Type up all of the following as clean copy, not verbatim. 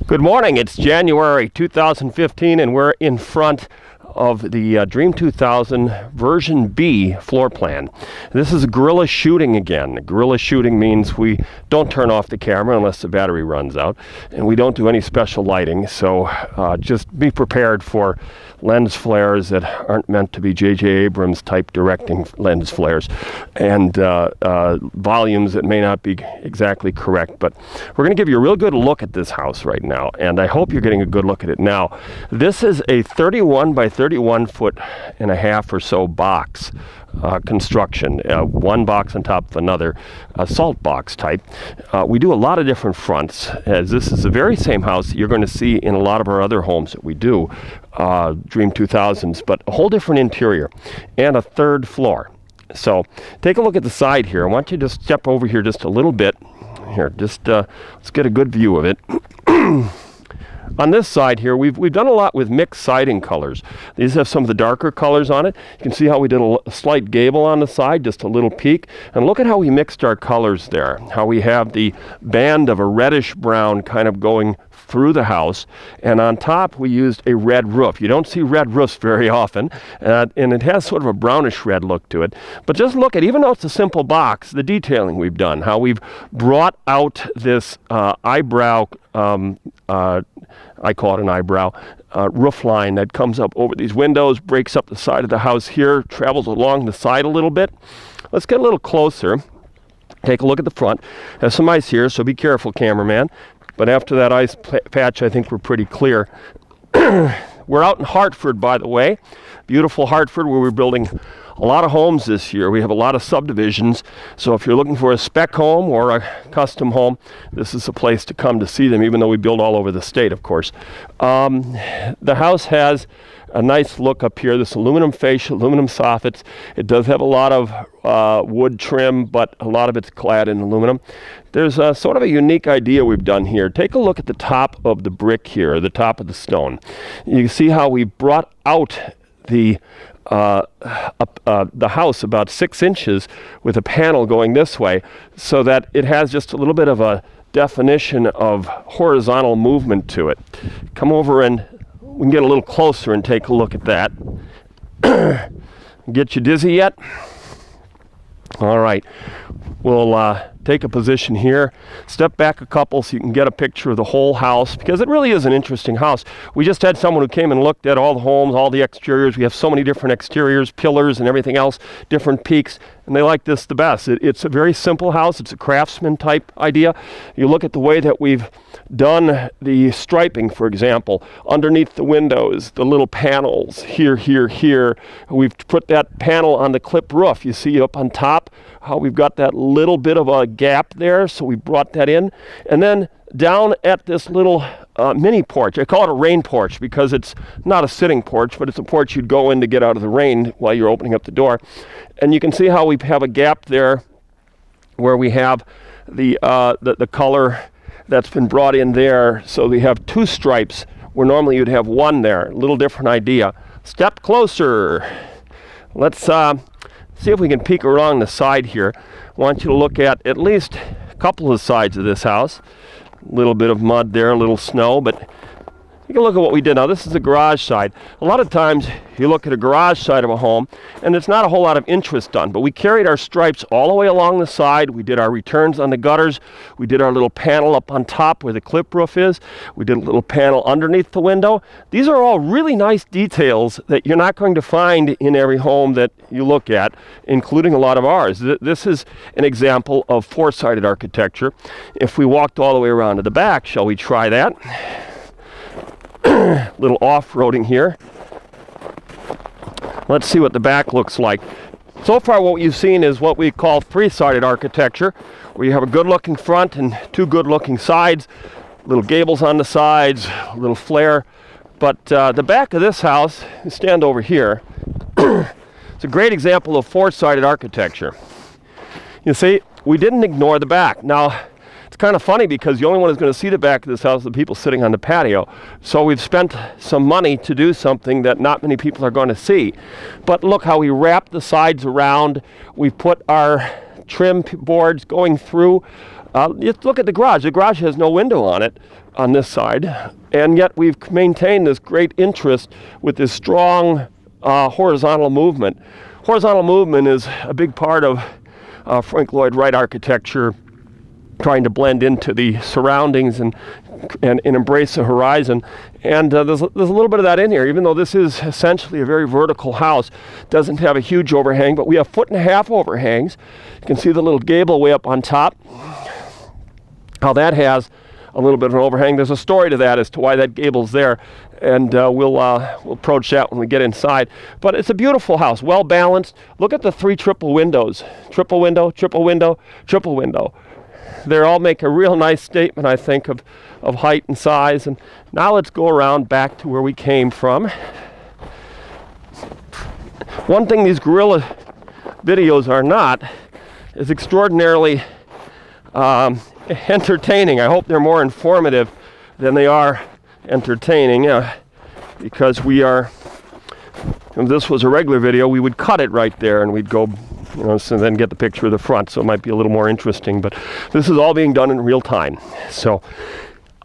Good morning. It's January 2015 and we're in front of the Dream 2000 VersionB floor plan. This is guerrilla shooting again. Guerrilla shooting means we don't turn off the camera unless the battery runs out, and we don't do any special lighting, so just be prepared for lens flares that aren't meant to be J.J. Abrams type directing lens flares, and volumes that may not be exactly correct. But we're going to give you a real good look at this house right now, and I hope you're getting a good look at it now. This is a 31 by 31 foot and a half or so box construction, one box on top of another, salt box type. We do a lot of different fronts, as this is the very same house that you're going to see in a lot of our other homes that we do, Dream 2000s, but a whole different interior and a third floor. So take a look at the side here. I want you to step over here just a little bit. Here, just let's get a good view of it. On this side here, we've done a lot with mixed siding colors. These have some of the darker colors on it. You can see how we did a slight gable on the side, just a little peak. And look at how we mixed our colors there. How we have the band of a reddish brown kind of going through the house. And on top, we used a red roof. You don't see red roofs very often. And it has sort of a brownish red look to it. But just look at, even though it's a simple box, the detailing we've done. How we've brought out this eyebrow, I call it an eyebrow, roof line that comes up over these windows, breaks up the side of the house here, travels along the side a little bit. Let's get a little closer. Take a look at the front. There's some ice here, so be careful, cameraman. But after that ice patch, I think we're pretty clear. We're out in Hartford, by the way. Beautiful Hartford, where we're building a lot of homes this year. We have a lot of subdivisions, so if you're looking for a spec home or a custom home, this is a place to come to see them, even though we build all over the state, of course. The house has a nice look up here. This aluminum fascia, aluminum soffits. It does have a lot of wood trim, but a lot of it's clad in aluminum. There's sort of a unique idea we've done here. Take a look at the top of the brick here, the top of the stone. You can see how we brought out the house about 6 inches with a panel going this way, so that it has just a little bit of a definition of horizontal movement to it. Come over and we can get a little closer and take a look at that. Get you dizzy yet? All right, we'll take a position here, step back a couple so you can get a picture of the whole house, because it really is an interesting house. We just had someone who came and looked at all the homes, all the exteriors. We have so many different exteriors, pillars and everything else, different peaks, and they like this the best. It's a very simple house. It's a craftsman type idea. You look at the way that we've done the striping, for example, underneath the windows, the little panels here, here, here. We've put that panel on the clip roof. You see up on top how we've got that little bit of a gap there, so we brought that in. And then down at this little mini porch, I call it a rain porch because it's not a sitting porch, but it's a porch you'd go in to get out of the rain while you're opening up the door. And you can see how we have a gap there where we have the color that's been brought in there. So we have 2 stripes where normally you'd have 1 there. A little different idea. Step closer. Let's see if we can peek around the side here. I want you to look at least a couple of sides of this house. A little bit of mud there, a little snow, but take a look at what we did. Now, this is the garage side. A lot of times you look at a garage side of a home and there's not a whole lot of interest done, but we carried our stripes all the way along the side. We did our returns on the gutters. We did our little panel up on top where the clip roof is. We did a little panel underneath the window. These are all really nice details that you're not going to find in every home that you look at, including a lot of ours. This is an example of 4-sided architecture. If we walked all the way around to the back, shall we try that? Little off-roading here. Let's see what the back looks like. So far what you've seen is what we call 3-sided architecture, where you have a good-looking front and 2 good-looking sides, little gables on the sides, a little flare. But the back of this house, you stand over here, it's a great example of 4-sided architecture. You see, we didn't ignore the back. Now, it's kind of funny because the only one who's going to see the back of this house is the people sitting on the patio. So we've spent some money to do something that not many people are going to see. But look how we wrap the sides around. We put our trim boards going through Just look at the garage. The garage has no window on it on this side, and yet we've maintained this great interest with this strong horizontal movement. Horizontal movement is a big part of Frank Lloyd Wright architecture, trying to blend into the surroundings and embrace the horizon. And there's a little bit of that in here, even though this is essentially a very vertical house. Doesn't have a huge overhang, but we have 1.5 foot overhangs. You can see the little gable way up on top, how that has a little bit of an overhang. There's a story to that as to why that gable's there, and we'll approach that when we get inside. But it's a beautiful house, well balanced. Look at the 3 triple windows. Triple window, triple window, triple window. They all make a real nice statement, I think, of height and size. And now let's go around back to where we came from. One thing these guerrilla videos are not is extraordinarily entertaining. I hope they're more informative than they are entertaining, because we are, if this was a regular video, we would cut it right there and we'd go, so then get the picture of the front, so it might be a little more interesting, but this is all being done in real time. So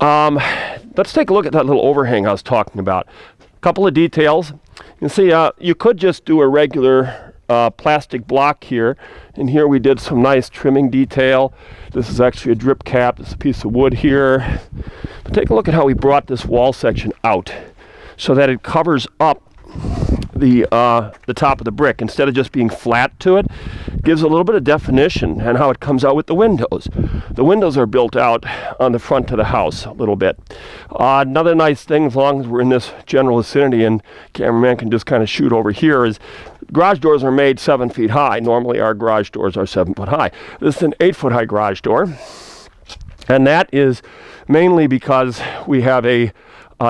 let's take a look at that little overhang I was talking about. A couple of details. You can see you could just do a regular plastic block here, and here we did some nice trimming detail. This is actually a drip cap. This is a piece of wood here. But take a look at how we brought this wall section out so that it covers up the top of the brick. Instead of just being flat to it, gives a little bit of definition, and how it comes out with the windows. The windows are built out on the front of the house a little bit. Another nice thing, as long as we're in this general vicinity and cameraman can just kind of shoot over here, is garage doors are made 7 feet high. Normally our garage doors are 7 foot high. This is an 8 foot high garage door, and that is mainly because we have a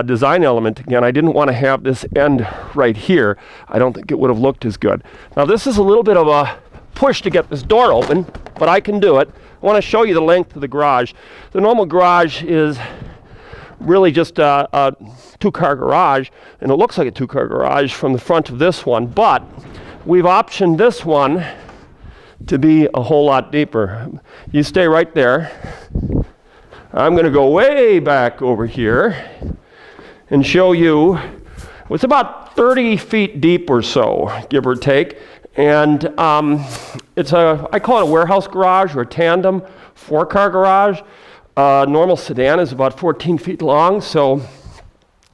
design element. Again, I didn't want to have this end right here. I don't think it would have looked as good. Now this is a little bit of a push to get this door open, but I can do it. I want to show you the length of the garage. The normal garage is really just a 2-car garage, and it looks like a 2-car garage from the front of this one, but we've optioned this one to be a whole lot deeper. You stay right there. I'm going to go way back over here and show you. It's about 30 feet deep or so, give or take. And it's I call it a warehouse garage or a tandem 4-car garage. Normal sedan is about 14 feet long, so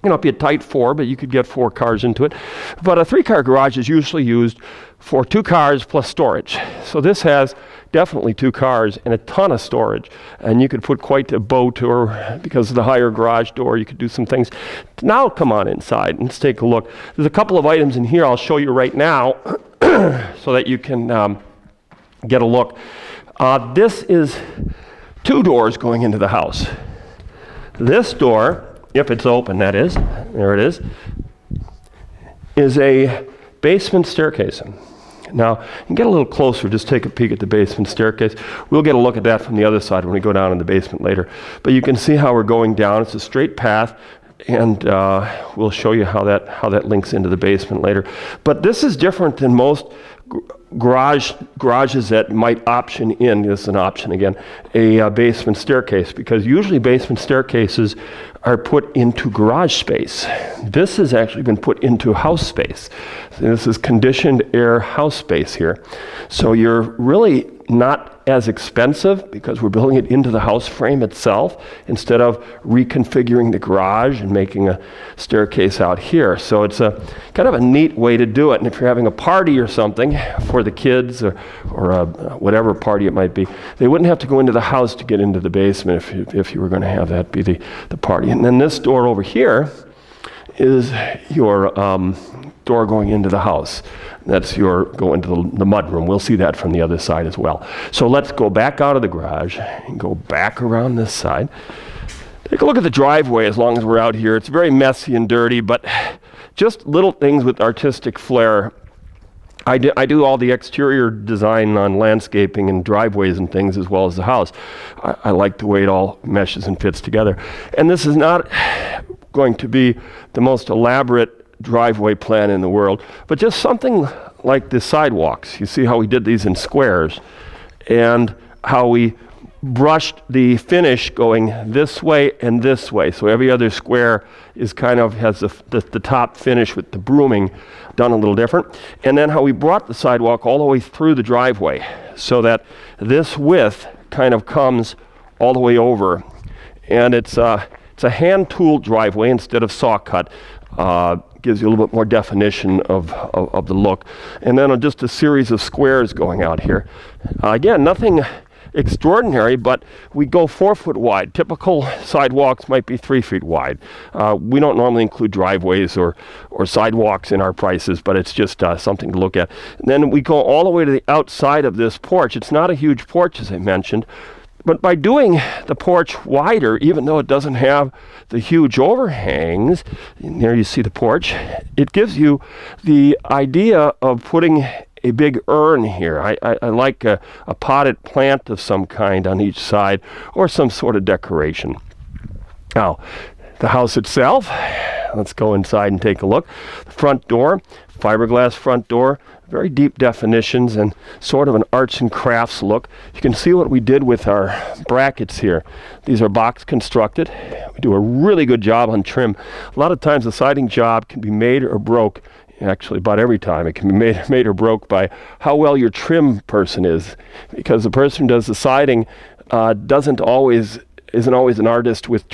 it'd be a tight 4, but you could get 4 cars into it. But a 3-car garage is usually used for 2 cars plus storage. So this has definitely 2 cars and a ton of storage, and you could put quite a boat, or because of the higher garage door, you could do some things. Now come on inside and let's take a look. There's a couple of items in here I'll show you right now so that you can get a look. This is 2 doors going into the house. This door, if it's open, that is, there it is a basement staircase. Now, you can get a little closer, just take a peek at the basement staircase. We'll get a look at that from the other side when we go down in the basement later. But you can see how we're going down. It's a straight path, and we'll show you how that links into the basement later. But this is different than most garages that might option in, this is an option again, a basement staircase, because usually basement staircases are put into garage space. This has actually been put into house space. So this is conditioned air house space here. So you're really not as expensive because we're building it into the house frame itself instead of reconfiguring the garage and making a staircase out here. So it's a kind of a neat way to do it. And if you're having a party or something for the kids or whatever party it might be, they wouldn't have to go into the house to get into the basement if you were going to have that be the party. And then this door over here is your door going into the house. That's your go into the mudroom. We'll see that from the other side as well. So let's go back out of the garage and go back around this side. Take a look at the driveway as long as we're out here. It's very messy and dirty, but just little things with artistic flair. I do all the exterior design on landscaping and driveways and things as well as the house. I like the way it all meshes and fits together. And this is not going to be the most elaborate driveway plan in the world, but just something like the sidewalks. You see how we did these in squares and how we brushed the finish going this way and this way. So every other square is kind of has the top finish with the brooming done a little different. And then how we brought the sidewalk all the way through the driveway so that this width kind of comes all the way over. And it's a hand-tooled driveway instead of saw cut. Gives you a little bit more definition of the look. And then just a series of squares going out here. Again, nothing extraordinary, but we go 4 foot wide. Typical sidewalks might be 3 feet wide. We don't normally include driveways or sidewalks in our prices, but it's just something to look at. And then we go all the way to the outside of this porch. It's not a huge porch, as I mentioned, but by doing the porch wider, even though it doesn't have the huge overhangs, and there you see the porch, it gives you the idea of putting a big urn here. I like a potted plant of some kind on each side or some sort of decoration. Now, the house itself, let's go inside and take a look. The front door, fiberglass front door, very deep definitions and sort of an arts and crafts look. You can see what we did with our brackets here. These are box constructed. We do a really good job on trim. A lot of times the siding job can be made or broke. Actually, about every time it can be made or broke by how well your trim person is, because the person who does the siding isn't always an artist with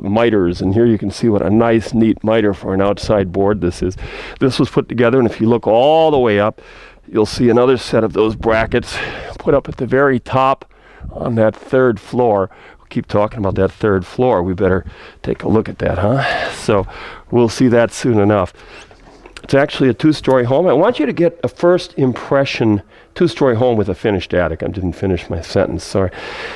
miters. And here you can see what a nice, neat miter for an outside board this is. This was put together, and if you look all the way up, you'll see another set of those brackets put up at the very top on that 3rd floor. We'll keep talking about that 3rd floor. We better take a look at that, huh? So we'll see that soon enough. It's actually a 2-story home. I want you to get a first impression, 2-story home with a finished attic. I didn't finish my sentence, sorry.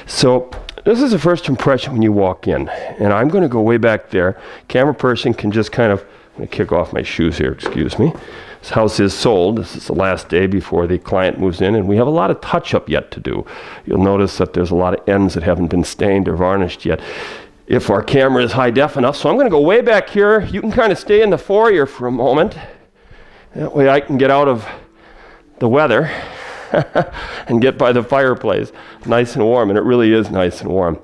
So this is a first impression when you walk in. And I'm going to go way back there. Camera person can just kind of, I'm going to kick off my shoes here, excuse me. This house is sold. This is the last day before the client moves in, and we have a lot of touch-up yet to do. You'll notice that there's a lot of ends that haven't been stained or varnished yet, if our camera is high def enough. So I'm going to go way back here. You can kind of stay in the foyer for a moment. That way I can get out of the weather and get by the fireplace. Nice and warm, and it really is nice and warm.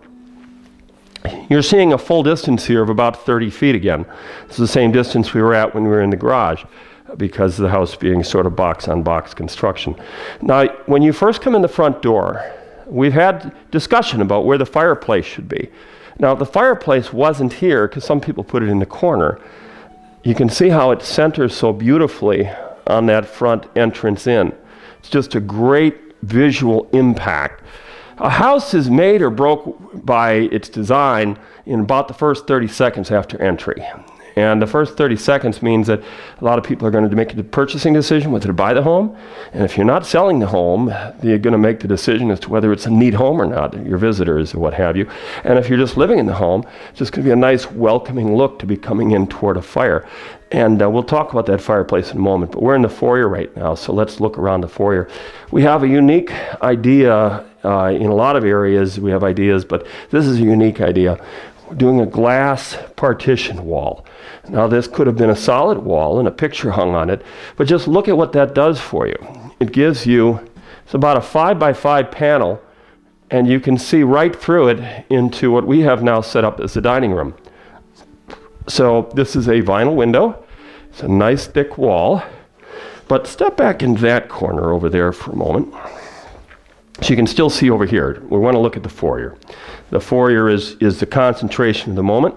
You're seeing a full distance here of about 30 feet again. It's the same distance we were at when we were in the garage, because of the house being sort of box-on-box construction. Now, when you first come in the front door, we've had discussion about where the fireplace should be. Now, the fireplace wasn't here because some people put it in the corner. You can see how it centers so beautifully on that front entrance in. It's just a great visual impact. A house is made or broke by its design in about the first 30 seconds after entry. And the first 30 seconds means that a lot of people are going to make a purchasing decision whether to buy the home. And if you're not selling the home, you're going to make the decision as to whether it's a neat home or not, your visitors or what have you. And if you're just living in the home, it's just going to be a nice welcoming look to be coming in toward a fire. And we'll talk about that fireplace in a moment, but we're in the foyer right now, so let's look around the foyer. We have a unique idea in a lot of areas. We have ideas, but this is a unique idea. We're doing a glass partition wall. Now, this could have been a solid wall and a picture hung on it, but just look at what that does for you. It gives you, it's about a 5x5 panel, and you can see right through it into what we have now set up as the dining room. So this is a vinyl window. It's a nice thick wall, but step back in that corner over there for a moment. So you can still see over here. We want to look at the foyer. The foyer is the concentration of the moment.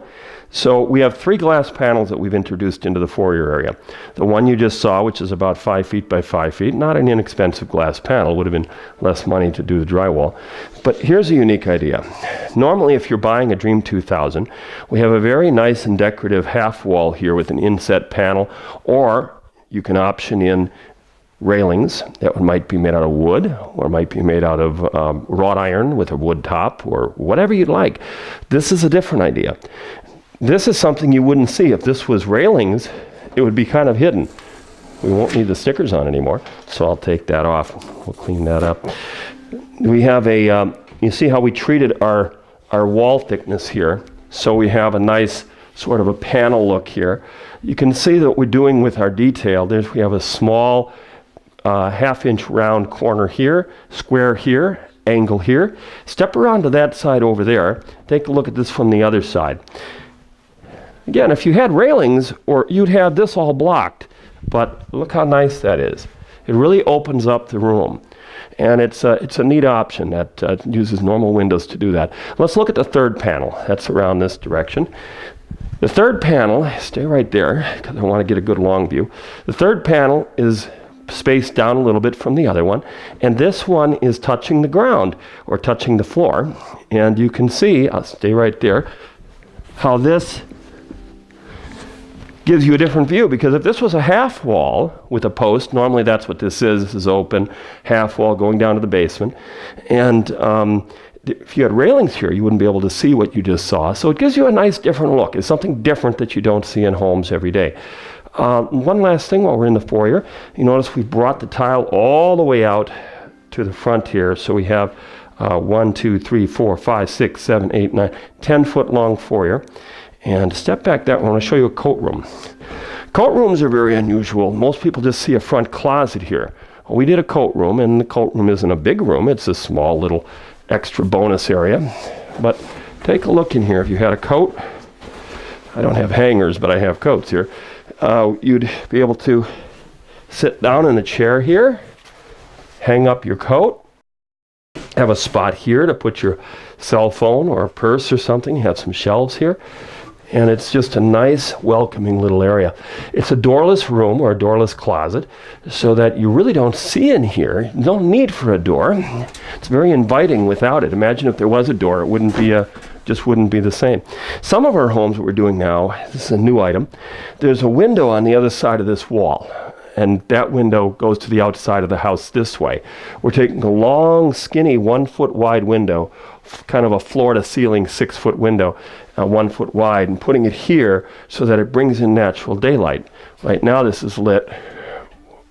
So we have 3 glass panels that we've introduced into the foyer area. The one you just saw, which is about 5 feet by 5 feet, not an inexpensive glass panel, would have been less money to do the drywall. But here's a unique idea. Normally, if you're buying a Dream 2000, we have a very nice and decorative half wall here with an inset panel, or you can option in railings that might be made out of wood, or might be made out of wrought iron with a wood top, or whatever you'd like. This is a different idea. This is something you wouldn't see. If this was railings, it would be kind of hidden. We won't need the stickers on anymore, so I'll take that off. We'll clean that up. We have a, you see how we treated our wall thickness here. So we have a nice sort of a panel look here. You can see that what we're doing with our detail. We have a small 1/2 inch round corner here, square here, angle here. Step around to that side over there. Take a look at this from the other side. Again, if you had railings, or you'd have this all blocked, but look how nice that is. It really opens up the room. And it's a neat option that uses normal windows to do that. Let's look at the third panel. That's around this direction. The third panel, stay right there because I want to get a good long view. The third panel is spaced down a little bit from the other one, and this one is touching the ground or touching the floor. And you can see, I'll stay right there, how this gives you a different view, because if this was a half wall with a post, normally that's what this is. This is open, half wall going down to the basement. And if you had railings here, you wouldn't be able to see what you just saw. So it gives you a nice different look. It's something different that you don't see in homes every day. One last thing while we're in the foyer, you notice we brought the tile all the way out to the front here. So we have 1, 2, 3, 4, 5, 6, 7, 8, 9, 10-foot long foyer. And step back that one, I want to show you a coat room. Coat rooms are very unusual. Most people just see a front closet here. Well, we did a coat room, and the coat room isn't a big room. It's a small little extra bonus area. But take a look in here. If you had a coat, I don't have hangers, but I have coats here. You'd be able to sit down in a chair here, hang up your coat, have a spot here to put your cell phone or a purse or something. You have some shelves here. And it's just a nice, welcoming little area. It's a doorless room or a doorless closet, so that you really don't see in here. No need for a door. It's very inviting without it. Imagine if there was a door, it wouldn't be just wouldn't be the same. Some of our homes that we're doing now, this is a new item, there's a window on the other side of this wall. And that window goes to the outside of the house this way. We're taking a long, skinny, 1-foot wide window, kind of a floor-to-ceiling 6-foot window, 1 foot wide, and putting it here so that it brings in natural daylight. Right now this is lit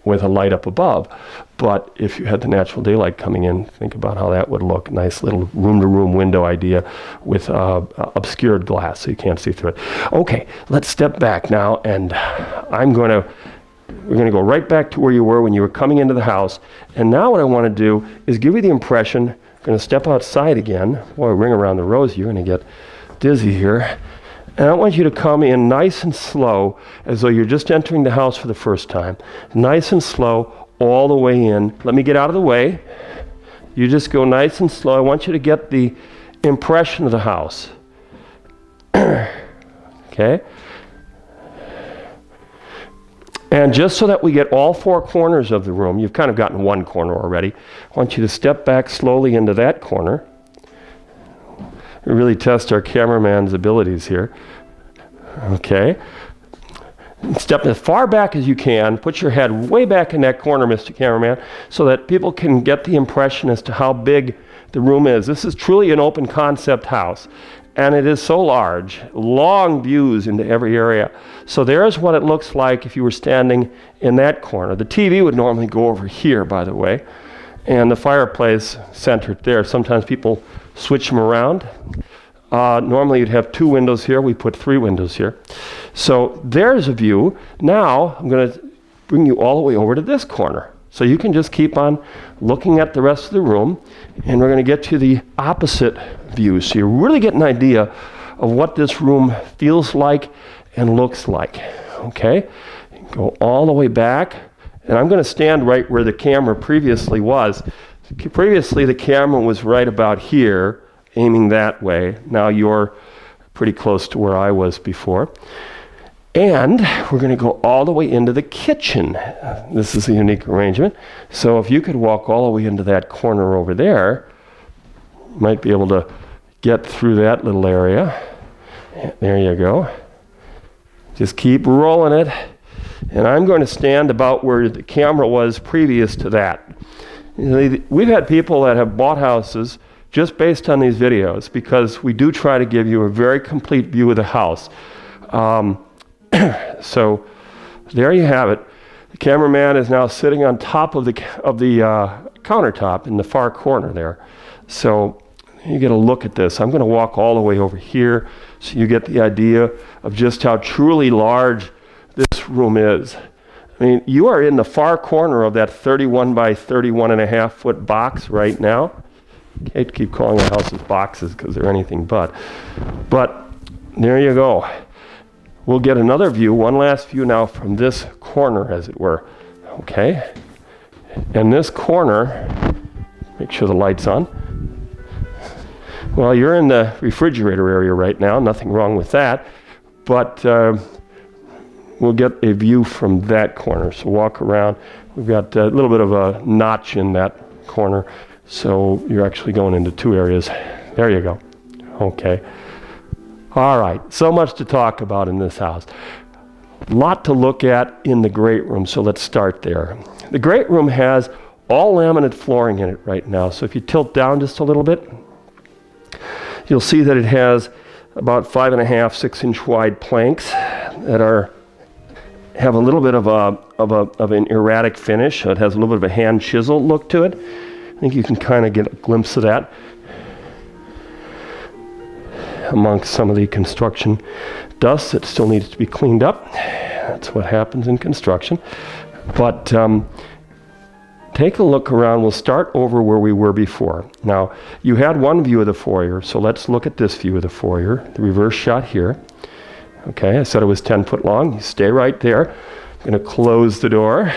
with a light up above, but if you had the natural daylight coming in, think about how that would look. Nice little room-to-room window idea with obscured glass so you can't see through it. Okay, let's step back now, and we're going to go right back to where you were when you were coming into the house. And now what I want to do is give you the impression, I'm going to step outside again. Boy, ring around the rosy, you're going to get dizzy here. And I want you to come in nice and slow, as though you're just entering the house for the first time. Nice and slow, all the way in. Let me get out of the way. You just go nice and slow. I want you to get the impression of the house. Okay? And just so that we get all 4 corners of the room, you've kind of gotten one corner already. I want you to step back slowly into that corner. We really test our cameraman's abilities here. Okay. Step as far back as you can. Put your head way back in that corner, Mr. Cameraman, so that people can get the impression as to how big the room is. This is truly an open concept house. And it is so large, long views into every area. So there's what it looks like if you were standing in that corner. The TV would normally go over here, by the way, and the fireplace centered there. Sometimes people switch them around. Normally you'd have 2 windows here. We put 3 windows here. So there's a view. Now I'm going to bring you all the way over to this corner. So you can just keep on looking at the rest of the room, and we're going to get to the opposite view. So you really get an idea of what this room feels like and looks like. Okay? Go all the way back, and I'm going to stand right where the camera previously was. Previously the camera was right about here, aiming that way. Now you're pretty close to where I was before. And we're going to go all the way into the kitchen. This is a unique arrangement. So if you could walk all the way into that corner over there, you might be able to get through that little area. There you go. Just keep rolling it. And I'm going to stand about where the camera was previous to that. We've had people that have bought houses just based on these videos, because we do try to give you a very complete view of the house. So there you have it. The cameraman is now sitting on top of the countertop in the far corner there. So you get a look at this. I'm going to walk all the way over here so you get the idea of just how truly large this room is. I mean, you are in the far corner of that 31 by 31 and a half foot box right now. hate to keep calling the houses boxes because they're anything but. But there you go. We'll get another view, one last view now from this corner, as it were. Okay. And this corner, make sure the light's on. Well, you're in the refrigerator area right now, nothing wrong with that, but we'll get a view from that corner. So walk around. We've got a little bit of a notch in that corner, so you're actually going into two areas. There you go. Okay. All right, so much to talk about in this house. A lot to look at in the great room, so let's start there. The great room has all laminate flooring in it right now, so if you tilt down just a little bit, you'll see that it has about 5.5, 6-inch wide planks that have a little bit of an erratic finish. It has a little bit of a hand chisel look to it. I think you can kind of get a glimpse of that amongst some of the construction dust that still needs to be cleaned up. That's what happens in construction. But take a look around. We'll start over where we were before. Now, you had one view of the foyer, so let's look at this view of the foyer, the reverse shot here. Okay, I said it was 10 foot long. You stay right there. I'm going to close the door.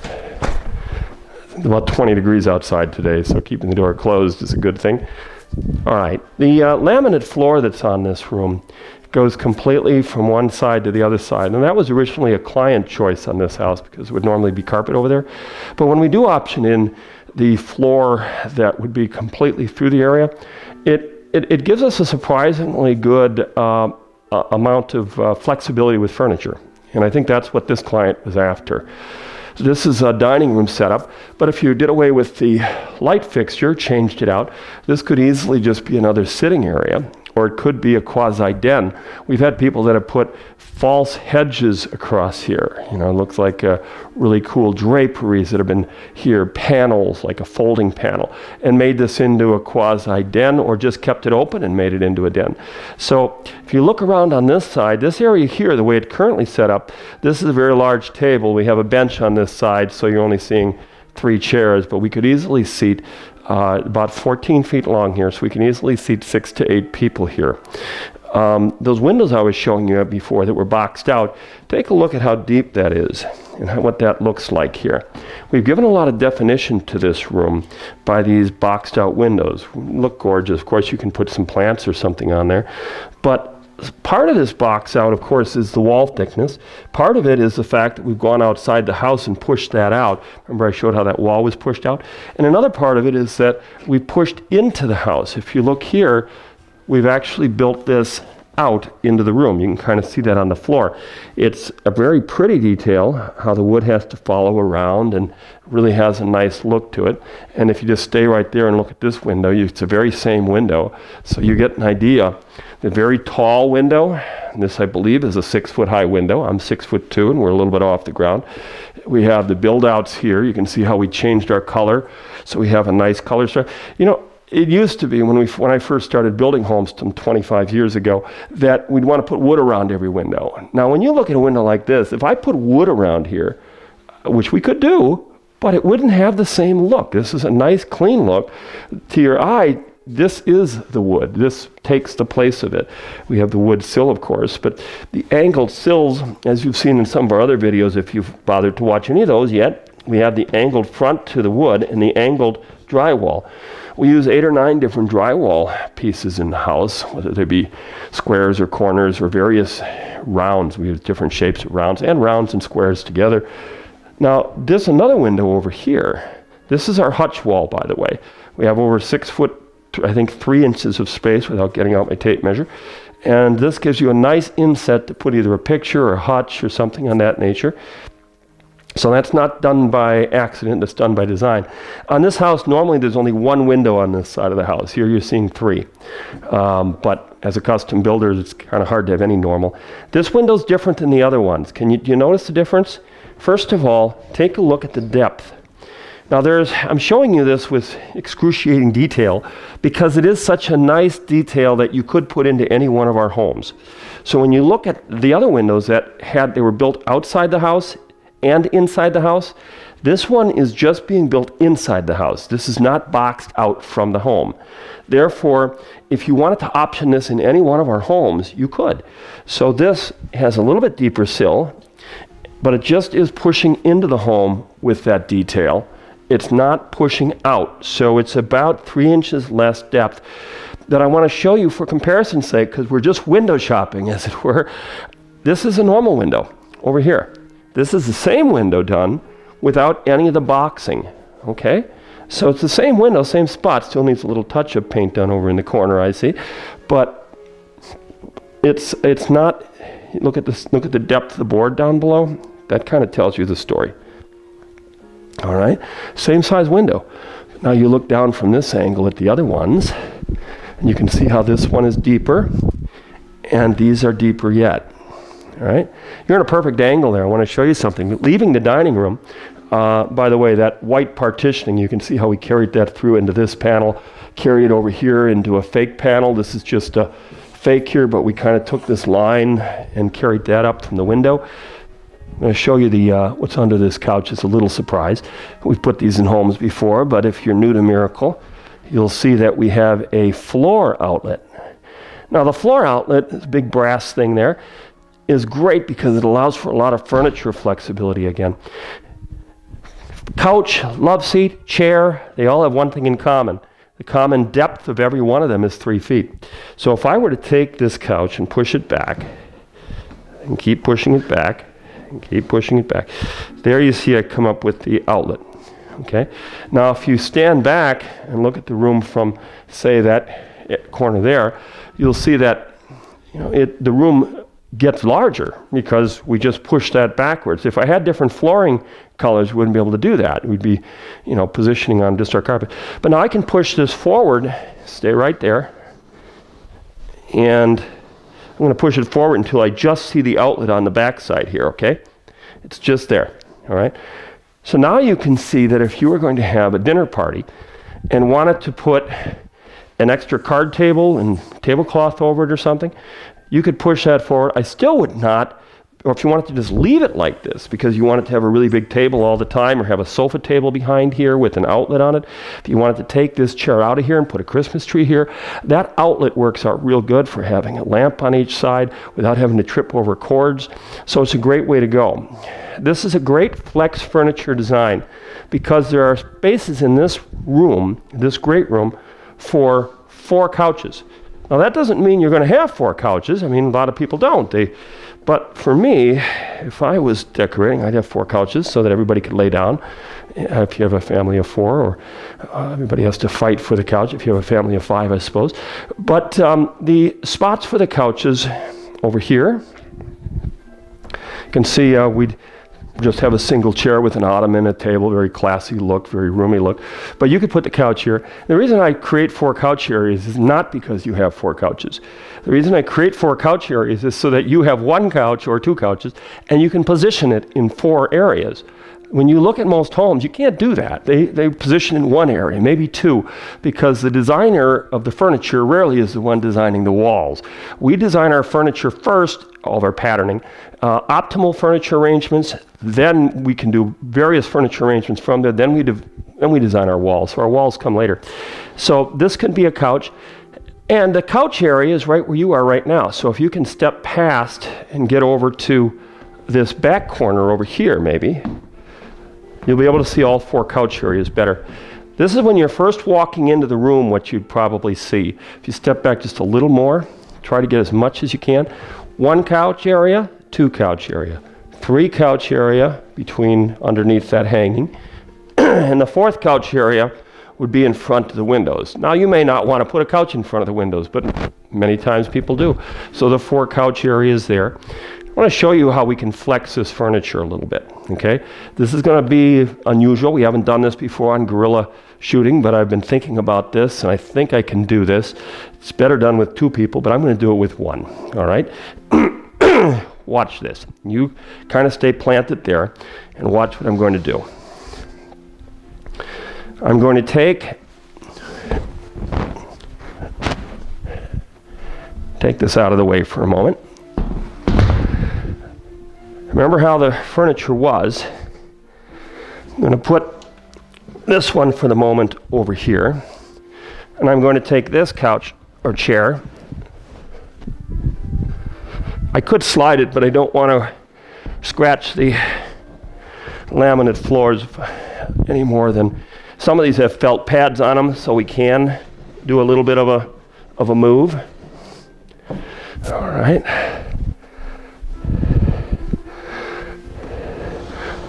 It's about 20 degrees outside today, so keeping the door closed is a good thing. All right, the laminate floor that's on this room goes completely from one side to the other side. And that was originally a client choice on this house because it would normally be carpet over there. But when we do option in the floor that would be completely through the area, it gives us a surprisingly good amount of flexibility with furniture. And I think that's what this client was after. This is a dining room setup, but if you did away with the light fixture, changed it out, this could easily just be another sitting area, or it could be a quasi-den. We've had people that have put false hedges across here. You know, it looks like really cool draperies that have been here, panels, like a folding panel, and made this into a quasi-den, or just kept it open and made it into a den. So if you look around on this side, this area here, the way it's currently set up, this is a very large table. We have a bench on this side, so you're only seeing 3 chairs, but we could easily seat about 14 feet long here, so we can easily seat 6 to 8 people here. Those windows I was showing you before that were boxed out, take a look at how deep that is and what that looks like here. We've given a lot of definition to this room by these boxed out windows. Look gorgeous. Of course, you can put some plants or something on there, but part of this box out, of course, is the wall thickness. Part of it is the fact that we've gone outside the house and pushed that out. Remember I showed how that wall was pushed out? And another part of it is that we pushed into the house. If you look here, we've actually built this out into the room. You can kind of see that on the floor. It's a very pretty detail, how the wood has to follow around and really has a nice look to it. And if you just stay right there and look at this window, it's the very same window. So you get an idea. The very tall window, and this I believe is a 6-foot high window. I'm 6'2" and we're a little bit off the ground. We have the build outs here. You can see how we changed our color. So we have a nice color structure. You know, it used to be when I first started building homes 25 years ago that we'd want to put wood around every window. Now, when you look at a window like this, if I put wood around here, which we could do, but it wouldn't have the same look. This is a nice, clean look. To your eye, this is the wood. This takes the place of it. We have the wood sill, of course, but the angled sills, as you've seen in some of our other videos, if you've bothered to watch any of those yet, we have the angled front to the wood and the angled drywall. We use 8 or 9 different drywall pieces in the house, whether they be squares or corners or various rounds. We use different shapes of rounds and squares together. Now, there's another window over here. This is our hutch wall, by the way. We have over 6 foot, I think 3 inches of space without getting out my tape measure. And this gives you a nice inset to put either a picture or a hutch or something on that nature. So that's not done by accident, that's done by design. On this house, normally there's only 1 window on this side of the house. Here you're seeing 3. But as a custom builder, it's kind of hard to have any normal. This window's different than the other ones. Do you notice the difference? First of all, take a look at the depth. Now I'm showing you this with excruciating detail because it is such a nice detail that you could put into any one of our homes. So when you look at the other windows they were built outside the house and inside the house, This one is just being built inside the house. This is not boxed out from the home. Therefore, if you wanted to option this in any one of our homes, you could. So this has a little bit deeper sill, but it just is pushing into the home with that detail. It's not pushing out, so it's about 3 inches less depth. That I want to show you for comparison's sake, because we're just window shopping, as it were. This is a normal window over here. This is the same window done without any of the boxing, okay? So it's the same window, same spot, still needs a little touch of paint done over in the corner, I see. But it's not, look at the depth of the board down below. That kind of tells you the story. All right, same size window. Now you look down from this angle at the other ones, and you can see how this one is deeper, and these are deeper yet. All right, you're in a perfect angle there. I want to show you something. Leaving the dining room, by the way, that white partitioning, you can see how we carried that through into this panel, carry it over here into a fake panel. This is just a fake here, but we kind of took this line and carried that up from the window. I'm going to show you what's under this couch. It's a little surprise. We've put these in homes before, but if you're new to Miracle, you'll see that we have a floor outlet. Now the floor outlet, this big brass thing there, is great because it allows for a lot of furniture flexibility again. Couch, love seat, chair, they all have one thing in common. The common depth of every one of them is 3 feet. So if I were to take this couch and push it back, and keep pushing it back, and keep pushing it back, there you see I come up with the outlet. Okay. Now if you stand back and look at the room from, say, that corner there, you'll see that the room gets larger because we just push that backwards. If I had different flooring colors, we wouldn't be able to do that. We'd be, positioning on just our carpet. But now I can push this forward, stay right there, and I'm going to push it forward until I just see the outlet on the back side here, okay? It's just there, all right? So now you can see that if you were going to have a dinner party and wanted to put an extra card table and tablecloth over it or something, you could push that forward. I still would not, or if you wanted to just leave it like this because you wanted to have a really big table all the time or have a sofa table behind here with an outlet on it, if you wanted to take this chair out of here and put a Christmas tree here, that outlet works out real good for having a lamp on each side without having to trip over cords. So it's a great way to go. This is a great flex furniture design because there are spaces in this room, this great room, for 4 couches. Now that doesn't mean you're going to have 4 couches. I mean, a lot of people don't. But for me, if I was decorating, I'd have 4 couches so that everybody could lay down. If you have a family of 4, or everybody has to fight for the couch. If you have a family of 5, I suppose. But the spots for the couches over here, you can see we'd just have a single chair with an ottoman, a table, very classy look, very roomy look. But you could put the couch here. The reason I create 4 couch areas is not because you have 4 couches. The reason I create 4 couch areas is so that you have 1 couch or 2 couches, and you can position it in 4 areas. When you look at most homes, you can't do that. They position in 1 area, maybe 2, because the designer of the furniture rarely is the one designing the walls. We design our furniture first, all of our patterning, optimal furniture arrangements, then we can do various furniture arrangements from there, then we design our walls. So our walls come later. So this could be a couch, and the couch area is right where you are right now. So if you can step past and get over to this back corner over here, maybe, you'll be able to see all 4 couch areas better. This is when you're first walking into the room, what you'd probably see. If you step back just a little more, try to get as much as you can. 1 couch area, 2 couch area, 3 couch area between underneath that hanging, and the 4th couch area would be in front of the windows. Now you may not want to put a couch in front of the windows, but many times people do. So the 4 couch areas there. I want to show you how we can flex this furniture a little bit, okay? This is going to be unusual. We haven't done this before on guerrilla shooting, but I've been thinking about this, and I think I can do this. It's better done with 2 people, but I'm going to do it with 1, all right? Watch this. You kind of stay planted there, and watch what I'm going to do. I'm going to take this out of the way for a moment. Remember how the furniture was. I'm going to put this one for the moment over here. And I'm going to take this couch or chair. I could slide it, but I don't want to scratch the laminate floors any more than some of these have felt pads on them, so we can do a little bit of a move. All right.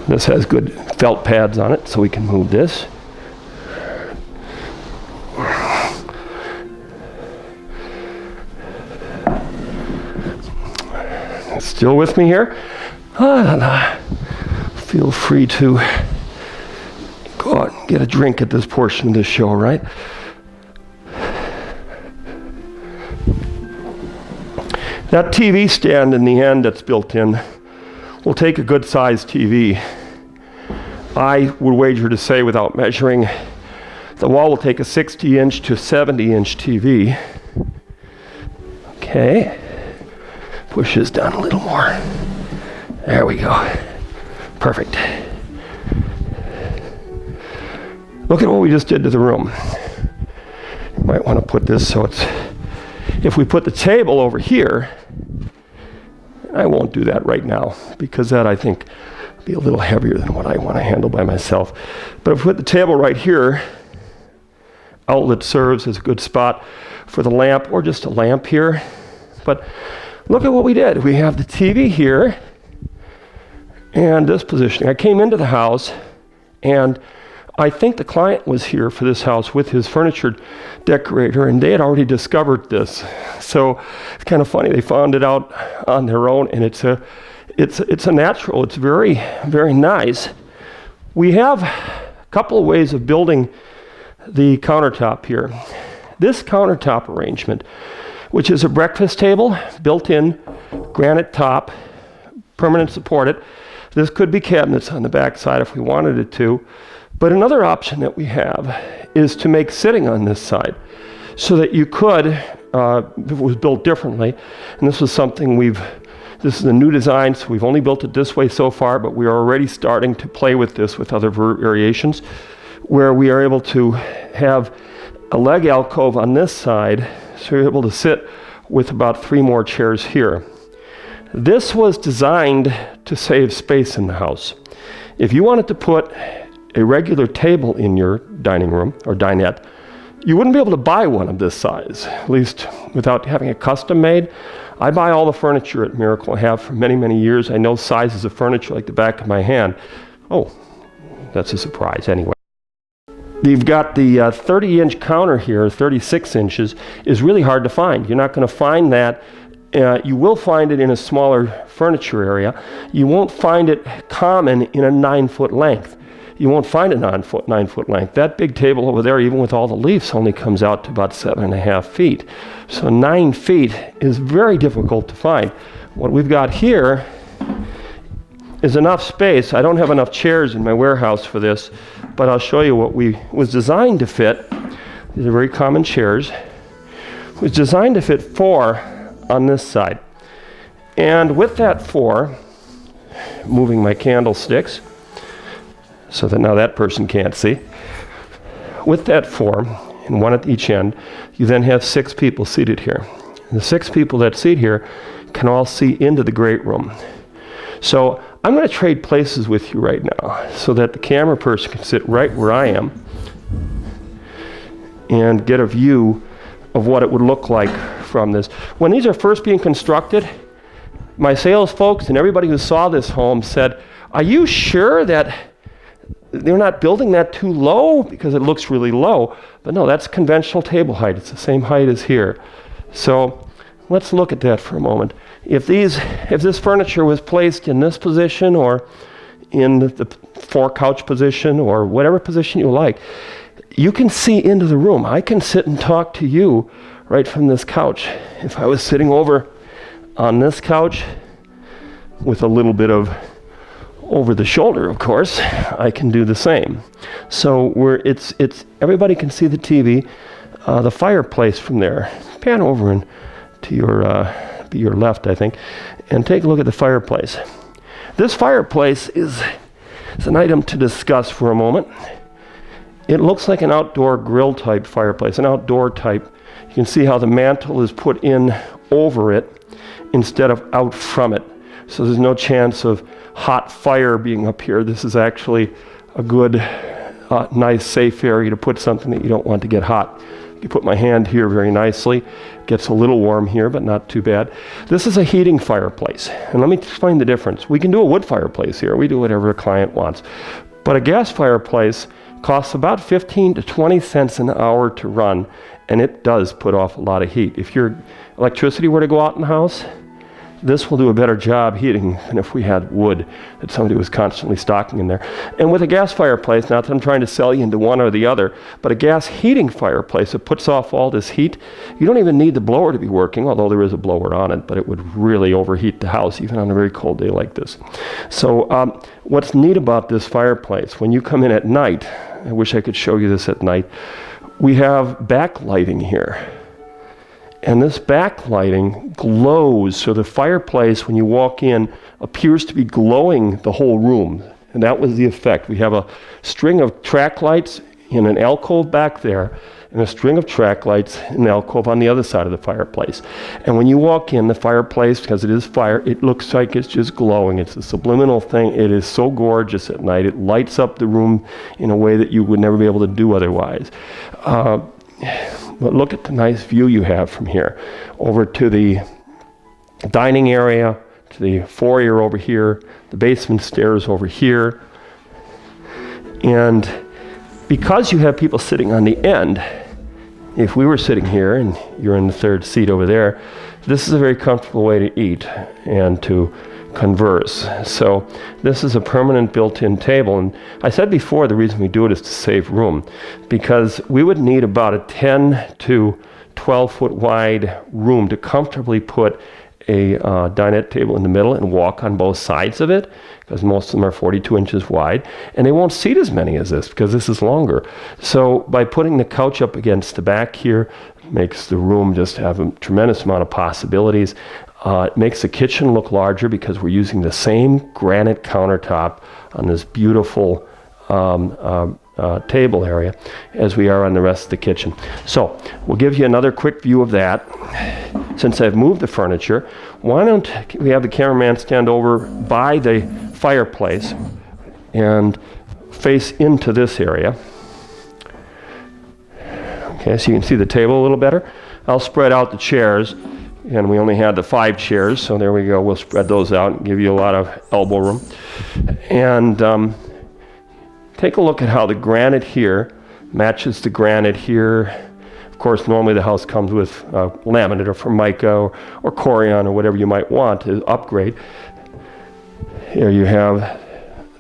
This has good felt pads on it, so we can move this. Still with me here? Feel free to go out and get a drink at this portion of the show, right? That TV stand in the end that's built in will take a good sized TV. I would wager to say, without measuring, the wall will take a 60-inch to 70-inch TV. Okay. Push this down a little more. There we go. Perfect. Look at what we just did to the room. You might want to put this so it's, if we put the table over here, I won't do that right now because that I think be a little heavier than what I want to handle by myself. But if we put the table right here, outlet serves as a good spot for the lamp or just a lamp here. But look at what we did. We have the TV here and this positioning. I came into the house and I think the client was here for this house with his furniture decorator, and they had already discovered this. So it's kind of funny. They found it out on their own, and it's a natural. It's very, very nice. We have a couple of ways of building the countertop here. This countertop arrangement, which is a breakfast table, built-in granite top, permanent supported. This could be cabinets on the back side if we wanted it to. But another option that we have is to make sitting on this side so that you could, if it was built differently, and this was something this is a new design, so we've only built it this way so far, but we are already starting to play with this with other variations, where we are able to have a leg alcove on this side, so you're able to sit with about 3 more chairs here. This was designed to save space in the house. If you wanted to put a regular table in your dining room or dinette, you wouldn't be able to buy one of this size, at least without having it custom made. I buy all the furniture at Miracle. I have for many, many years. I know sizes of furniture like the back of my hand. Oh, that's a surprise anyway. You've got the 30-inch counter here, 36 inches, is really hard to find. You're not going to find that. You will find it in a smaller furniture area. You won't find it common in a 9-foot length. You won't find a 9-foot length. That big table over there, even with all the leaves, only comes out to about 7.5 feet. So 9 feet is very difficult to find. What we've got here is enough space. I don't have enough chairs in my warehouse for this, but I'll show you what was designed to fit. These are very common chairs. It was designed to fit 4 on this side. And with that 4, moving my candlesticks, so that now that person can't see. With that 4, and 1 at each end, you then have 6 people seated here. And the 6 people that seat here can all see into the great room. So I'm going to trade places with you right now so that the camera person can sit right where I am and get a view of what it would look like from this. When these are first being constructed, my sales folks and everybody who saw this home said, "Are you sure that they're not building that too low because it looks really low?" But no, that's conventional table height. It's the same height as here. So let's look at that for a moment. If this furniture was placed in this position or in the 4-couch position or whatever position you like, you can see into the room. I can sit and talk to you right from this couch. If I was sitting over on this couch with a little bit of over the shoulder, of course, I can do the same. So it's everybody can see the TV, the fireplace from there. Pan over and to your left, I think, and take a look at the fireplace. This fireplace is It's an item to discuss for a moment. It looks like an outdoor grill type fireplace, an outdoor type. You can see how the mantle is put in over it instead of out from it. So there's no chance of hot fire being up here. This is actually a good, nice, safe area to put something that you don't want to get hot. You put my hand here very nicely. Gets a little warm here, but not too bad. This is a heating fireplace. And let me explain the difference. We can do a wood fireplace here. We do whatever a client wants. But a gas fireplace costs about 15 to 20 cents an hour to run, and it does put off a lot of heat. If your electricity were to go out in the house, this will do a better job heating than if we had wood that somebody was constantly stocking in there. And with a gas fireplace, not that I'm trying to sell you into one or the other, but a gas heating fireplace that puts off all this heat, you don't even need the blower to be working, although there is a blower on it, but it would really overheat the house, even on a very cold day like this. So what's neat about this fireplace, when you come in at night, I wish I could show you this at night, we have backlighting here. And this backlighting glows, so the fireplace, when you walk in, appears to be glowing the whole room. And that was the effect. We have a string of track lights in an alcove back there, and a string of track lights in the alcove on the other side of the fireplace. And when you walk in, the fireplace, because it is fire, it looks like it's just glowing. It's a subliminal thing. It is so gorgeous at night. It lights up the room in a way that you would never be able to do otherwise. But look at the nice view you have from here. Over to the dining area, to the foyer over here, the basement stairs over here. And because you have people sitting on the end, if we were sitting here and you're in the third seat over there, this is a very comfortable way to eat and to converse. So this is a permanent built-in table, and I said before the reason we do it is to save room, because we would need about a 10 to 12 foot wide room to comfortably put a dinette table in the middle and walk on both sides of it, because most of them are 42 inches wide, and they won't seat as many as this because this is longer. So by putting the couch up against the back here, makes the room just have a tremendous amount of possibilities. It makes the kitchen look larger because we're using the same granite countertop on this beautiful table area as we are on the rest of the kitchen. So we'll give you another quick view of that. Since I've moved the furniture, why don't we have the cameraman stand over by the fireplace and face into this area. Okay, so you can see the table a little better. I'll spread out the chairs. And we only had the 5 chairs, so there we go. We'll spread those out and give you a lot of elbow room. And take a look at how the granite here matches the granite here. Of course, normally the house comes with laminate or Formica or Corian or whatever you might want to upgrade. Here you have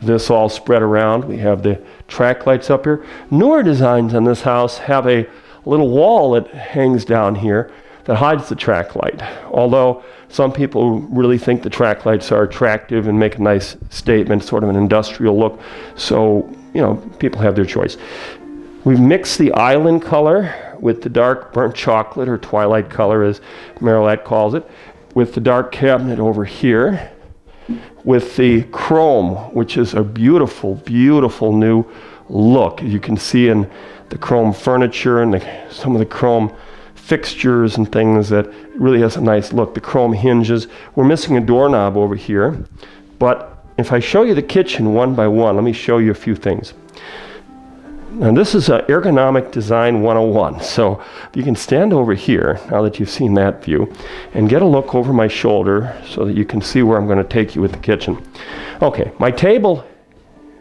this all spread around. We have the track lights up here. Newer designs on this house have a little wall that hangs down here that hides the track light. Although some people really think the track lights are attractive and make a nice statement, sort of an industrial look. So, you know, people have their choice. We've mixed the island color with the dark burnt chocolate, or twilight color as Marilette calls it, with the dark cabinet over here, with the chrome, which is a beautiful, beautiful new look. You can see in the chrome furniture and some of the chrome fixtures and things that really has a nice look. The chrome hinges. We're missing a doorknob over here, but if I show you the kitchen one by one, let me show you a few things. Now this is ergonomic design 101, so you can stand over here now that you've seen that view and get a look over my shoulder so that you can see where I'm going to take you with the kitchen. Okay, my table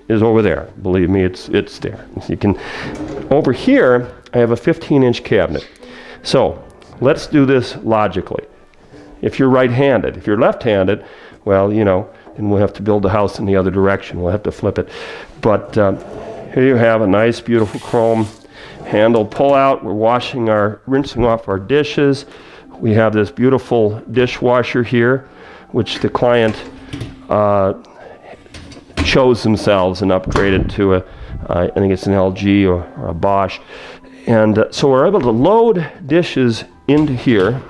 is over there. Believe me, it's there. So you can, over here I have a 15-inch cabinet. So let's do this logically. If you're right-handed, if you're left-handed, well, you know, then we'll have to build the house in the other direction. We'll have to flip it. But here you have a nice, beautiful chrome handle pull-out. We're rinsing off our dishes. We have this beautiful dishwasher here, which the client chose themselves and upgraded to I think it's an LG or a Bosch. And so we're able to load dishes into here,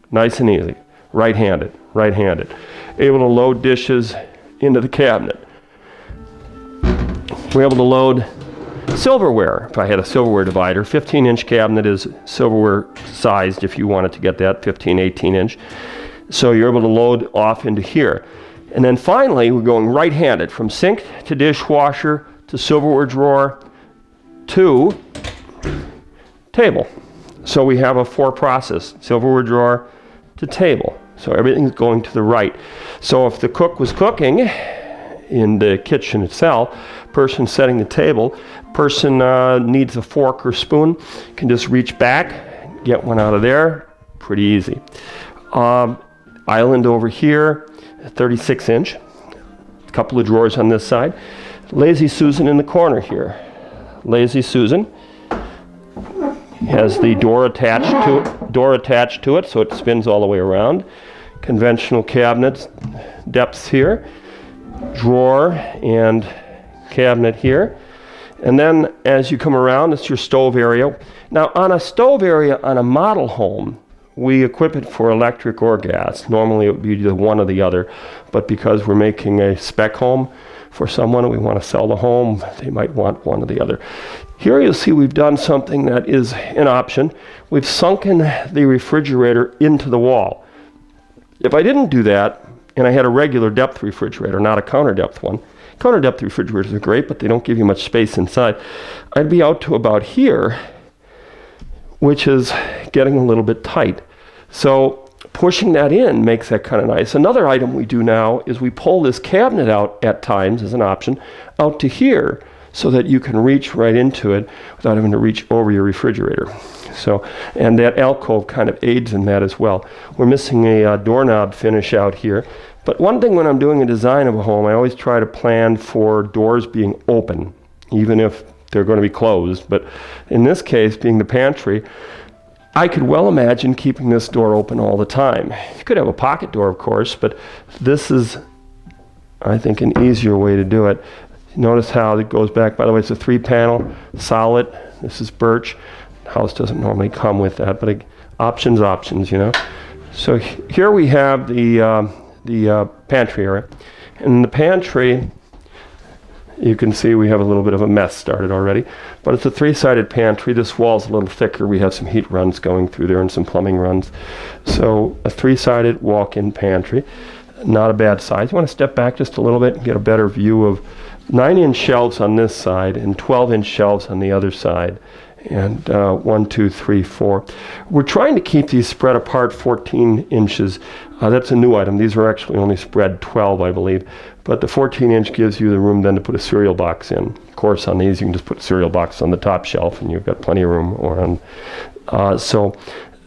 nice and easy, right-handed. Able to load dishes into the cabinet. We're able to load silverware. If I had a silverware divider, 15-inch cabinet is silverware sized if you wanted to get that, 15, 18-inch. So you're able to load off into here. And then finally, we're going right-handed from sink to dishwasher to silverware drawer to table. So we have a 4-process, silverware drawer to table. So everything's going to the right. So if the cook was cooking in the kitchen itself, person setting the table, person needs a fork or spoon, can just reach back, get one out of there, pretty easy. Island over here, 36-inch, a couple of drawers on this side. Lazy Susan in the corner here. Lazy Susan has the door attached to it, so it spins all the way around. Conventional cabinets, depths here, drawer and cabinet here. And then as you come around, it's your stove area. Now on a stove area on a model home, we equip it for electric or gas. Normally it would be the one or the other, but because we're making a spec home for someone, we want to sell the home, they might want one or the other. Here you'll see we've done something that is an option. We've sunken the refrigerator into the wall. If I didn't do that, and I had a regular depth refrigerator, not a counter depth one, counter depth refrigerators are great, but they don't give you much space inside, I'd be out to about here, which is getting a little bit tight. So pushing that in makes that kind of nice. Another item we do now is we pull this cabinet out at times as an option out to here so that you can reach right into it without having to reach over your refrigerator. So, and that alcove kind of aids in that as well. We're missing a doorknob finish out here. But one thing when I'm doing a design of a home, I always try to plan for doors being open, even if they're going to be closed. But in this case, being the pantry, I could well imagine keeping this door open all the time. You could have a pocket door, of course, but this is, I think, an easier way to do it. Notice how it goes back. By the way, it's a 3-panel, solid. This is birch. The house doesn't normally come with that, but options, you know. So here we have the pantry area. And in the pantry, you can see we have a little bit of a mess started already, but it's a 3-sided pantry. This wall's a little thicker. We have some heat runs going through there and some plumbing runs. So a 3-sided walk-in pantry, not a bad size. You want to step back just a little bit and get a better view of 9-inch shelves on this side and 12-inch shelves on the other side. And 1, 2, 3, 4. We're trying to keep these spread apart 14 inches. That's a new item. These are actually only spread 12, I believe. But the 14-inch gives you the room then to put a cereal box in. Of course, on these you can just put a cereal box on the top shelf and you've got plenty of room. Or on, so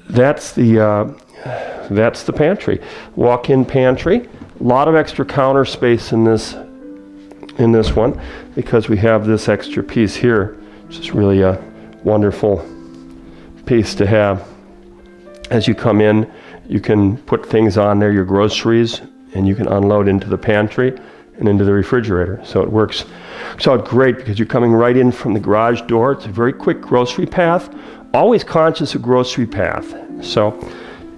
that's the pantry. Walk-in pantry. A lot of extra counter space in this one because we have this extra piece here, which is really a wonderful piece to have. As you come in, you can put things on there, your groceries, and you can unload into the pantry and into the refrigerator. So it works out great because you're coming right in from the garage door. It's a very quick grocery path, always conscious of grocery path. So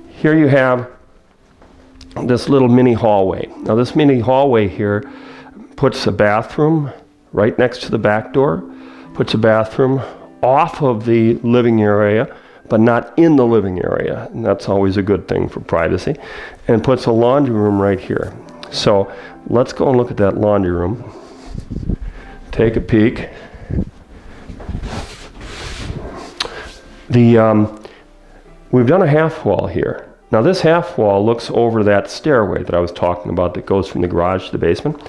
here you have this little mini hallway. Now this mini hallway here puts a bathroom right next to the back door, puts a bathroom off of the living area, but not in the living area. And that's always a good thing for privacy. And puts a laundry room right here. So let's go and look at that laundry room. Take a peek. We've done a half wall here. Now this half wall looks over that stairway that I was talking about that goes from the garage to the basement.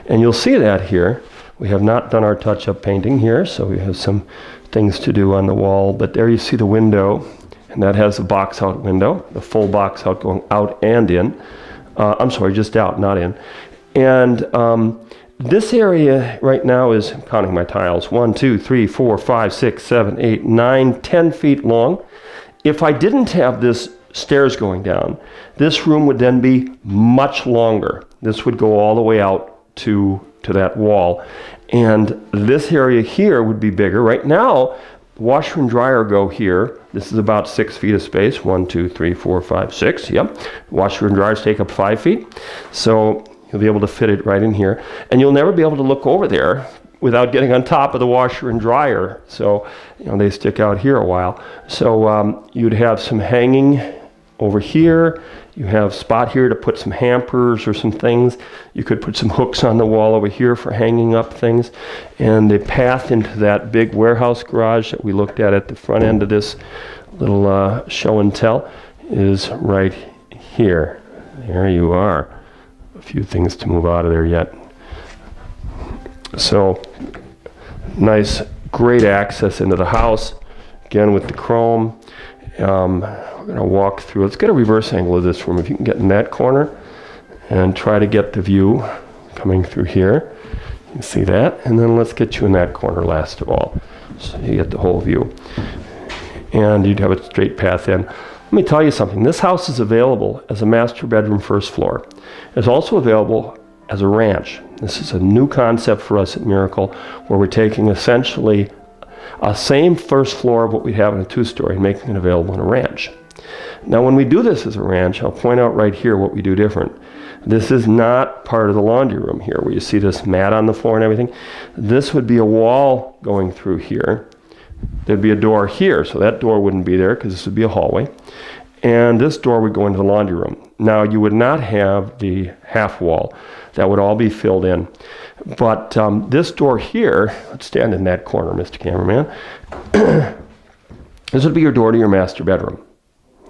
And you'll see that here. We have not done our touch-up painting here, so we have some things to do on the wall. But there you see the window, and that has a box-out window, the full box-out going out and in. I'm sorry, just out, not in. And this area right now is, I'm counting my tiles, 1, 2, 3, 4, 5, 6, 7, 8, 9, 10 feet long. If I didn't have this stairs going down, this room would then be much longer. This would go all the way out to that wall. And this area here would be bigger. Right now, washer and dryer go here. This is about 6 feet of space. 1, 2, 3, 4, 5, 6. Yep. Washer and dryers take up 5 feet. So you'll be able to fit it right in here. And you'll never be able to look over there without getting on top of the washer and dryer. So, you know, they stick out here a while. So you'd have some hanging over here. You have a spot here to put some hampers or some things. You could put some hooks on the wall over here for hanging up things. And the path into that big warehouse garage that we looked at the front end of this little show and tell is right here. There you are. A few things to move out of there yet. So nice, great access into the house. Again with the chrome. We're going to walk through. Let's get a reverse angle of this room. If you can get in that corner and try to get the view coming through here. You can see that. And then let's get you in that corner last of all. So you get the whole view. And you'd have a straight path in. Let me tell you something. This house is available as a master bedroom first floor. It's also available as a ranch. This is a new concept for us at Miracle, where we're taking essentially a same first floor of what we have in a two-story and making it available in a ranch. Now when we do this as a ranch, I'll point out right here what we do different. This is not part of the laundry room here where you see this mat on the floor and everything. This would be a wall going through here. There'd be a door here, so that door wouldn't be there because this would be a hallway. And this door would go into the laundry room. Now you would not have the half wall. That would all be filled in. But this door here, let's stand in that corner, Mr. Cameraman. This would be your door to your master bedroom.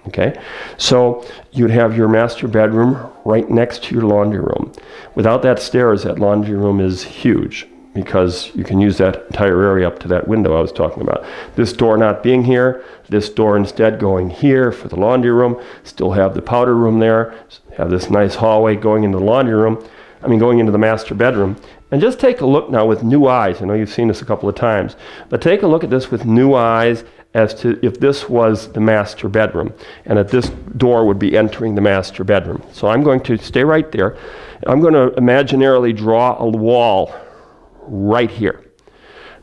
Okay, so you'd have your master bedroom right next to your laundry room. Without that stairs, that laundry room is huge because you can use that entire area up to that window I was talking about. This door not being here, this door instead going here for the laundry room, still have the powder room there, have this nice hallway going into the laundry room, going into the master bedroom. And just take a look now with new eyes. I know you've seen this a couple of times, but take a look at this with new eyes as to if this was the master bedroom and that this door would be entering the master bedroom. So I'm going to stay right there. I'm going to imaginarily draw a wall right here.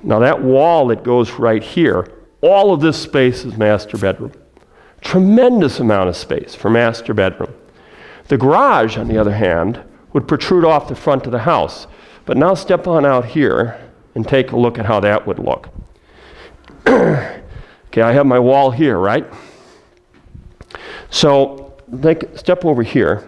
Now that wall that goes right here, all of this space is master bedroom. Tremendous amount of space for master bedroom. The garage, on the other hand, would protrude off the front of the house. But now step on out here and take a look at how that would look. Okay, I have my wall here, right? So step over here.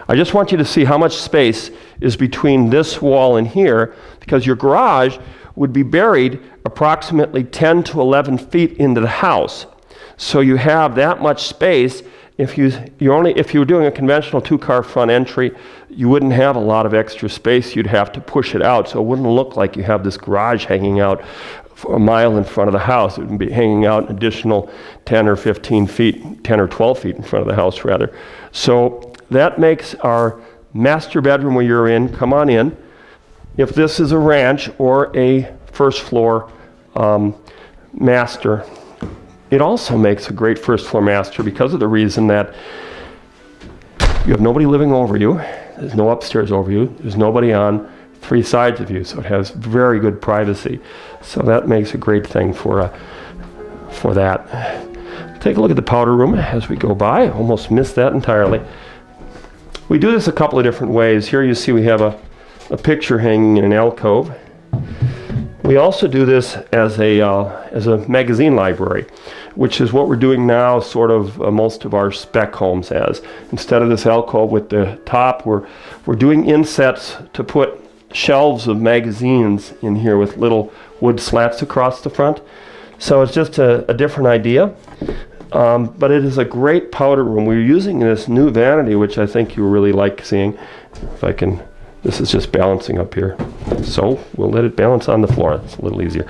I just want you to see how much space is between this wall and here, because your garage would be buried approximately 10 to 11 feet into the house. So you have that much space. If you were doing a conventional two-car front entry, you wouldn't have a lot of extra space. You'd have to push it out, so it wouldn't look like you have this garage hanging out for a mile in front of the house. It would be hanging out an additional 10 or 15 feet, 10 or 12 feet in front of the house, rather. So that makes our master bedroom where you're in, come on in. If this is a ranch or a first floor master, it also makes a great first floor master because of the reason that you have nobody living over you. There's no upstairs over you. There's nobody on three sides of you, so it has very good privacy. So that makes a great thing for that. Take a look at the powder room as we go by. Almost missed that entirely. We do this a couple of different ways. Here you see we have a picture hanging in an alcove. We also do this as a magazine library, which is what we're doing now, sort of most of our spec homes has. Instead of this alcove with the top, we're doing insets to put shelves of magazines in here with little wood slats across the front. So it's just a different idea. But it is a great powder room. We're using this new vanity, which I think you really like seeing. If I can, this is just balancing up here. So we'll let it balance on the floor. It's a little easier.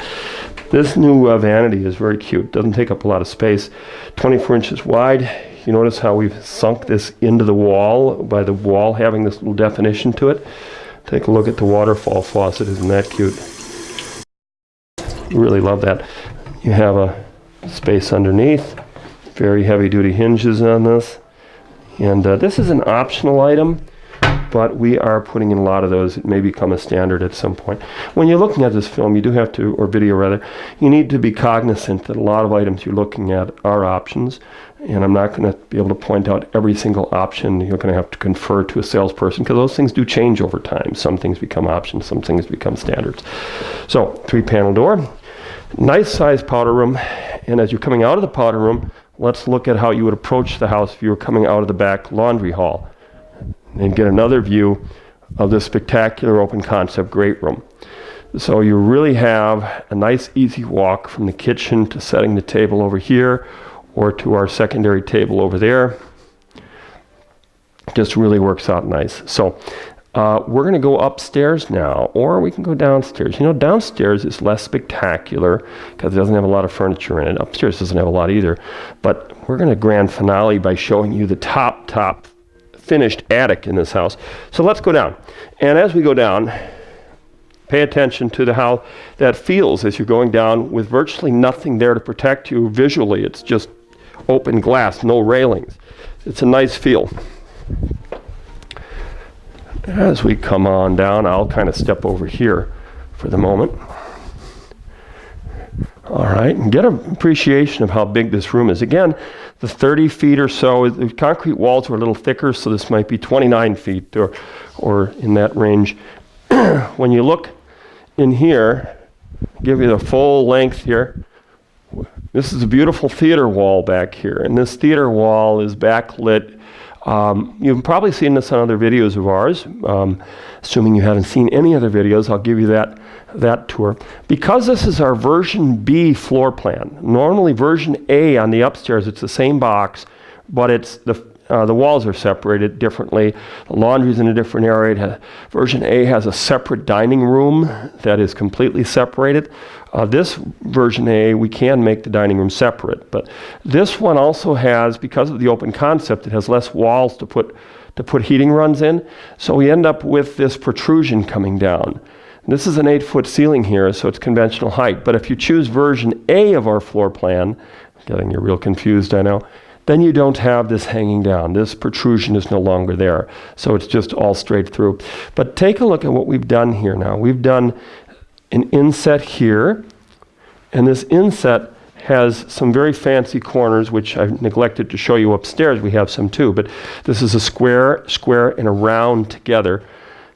This new vanity is very cute. Doesn't take up a lot of space. 24 inches wide. You notice how we've sunk this into the wall by the wall having this little definition to it. Take a look at the waterfall faucet. Isn't that cute? Really love that. You have a space underneath. Very heavy duty hinges on this. And this is an optional item, but we are putting in a lot of those. It may become a standard at some point. When you're looking at this film, you do have to, or video rather, you need to be cognizant that a lot of items you're looking at are options. and I'm not going to be able to point out every single option. You're going to have to confer to a salesperson because those things do change over time. Some things become options, some things become standards. So 3-panel door, nice sized powder room, and as you're coming out of the powder room, let's look at how you would approach the house if you were coming out of the back laundry hall and get another view of this spectacular open concept great room. So you really have a nice easy walk from the kitchen to setting the table over here or to our secondary table over there. Just really works out nice. So we're going to go upstairs now, or we can go downstairs. You know, downstairs is less spectacular because it doesn't have a lot of furniture in it. Upstairs doesn't have a lot either. But we're going to grand finale by showing you the top finished attic in this house. So let's go down. And as we go down, pay attention to how that feels as you're going down with virtually nothing there to protect you visually. It's just open glass, no railings. It's a nice feel. As we come on down, I'll kind of step over here for the moment. All right, and get an appreciation of how big this room is. Again, the 30 feet or so, the concrete walls were a little thicker, so this might be 29 feet or in that range. When you look in here, give you the full length here. This is a beautiful theater wall back here, and this theater wall is backlit. You've probably seen this on other videos of ours. Assuming you haven't seen any other videos, I'll give you that tour. Because this is our version B floor plan, normally version A on the upstairs, it's the same box, but it's the walls are separated differently. The laundry's in a different area. Version A has a separate dining room that is completely separated. This version A, we can make the dining room separate, but this one also has, because of the open concept, it has less walls to put heating runs in. So we end up with this protrusion coming down. This is an 8-foot ceiling here, so it's conventional height. But if you choose version A of our floor plan, getting you real confused, I know, then you don't have this hanging down. This protrusion is no longer there. So it's just all straight through. But take a look at what we've done here now. We've done an inset here, and this inset has some very fancy corners, which I've neglected to show you upstairs. We have some too, but this is a square, and a round together.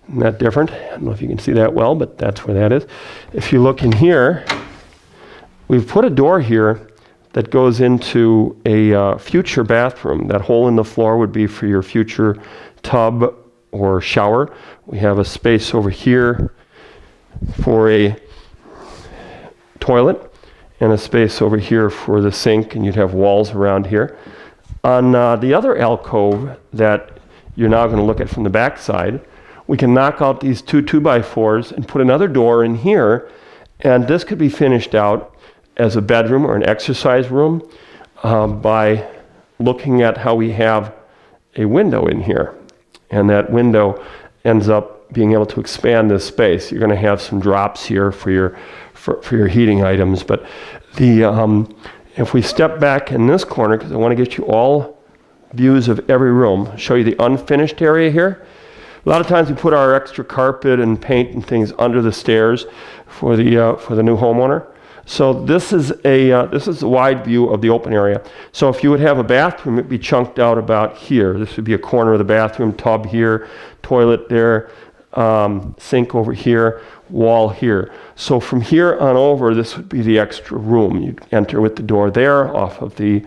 Isn't that different? I don't know if you can see that well, but that's where that is. If you look in here, we've put a door here that goes into a future bathroom. That hole in the floor would be for your future tub or shower. We have a space over here for a toilet and a space over here for the sink, and you'd have walls around here. On the other alcove that you're now going to look at from the back side, we can knock out these two 2x4s and put another door in here, and this could be finished out as a bedroom or an exercise room by looking at how we have a window in here. And that window ends up being able to expand this space. You're going to have some drops here for your heating items. But if we step back in this corner, because I want to get you all views of every room, show you the unfinished area here. A lot of times we put our extra carpet and paint and things under the stairs for the new homeowner. So this is a wide view of the open area. So if you would have a bathroom, it'd be chunked out about here. This would be a corner of the bathroom, tub here, toilet there, sink over here, wall here. So from here on over, this would be the extra room. You'd enter with the door there off of the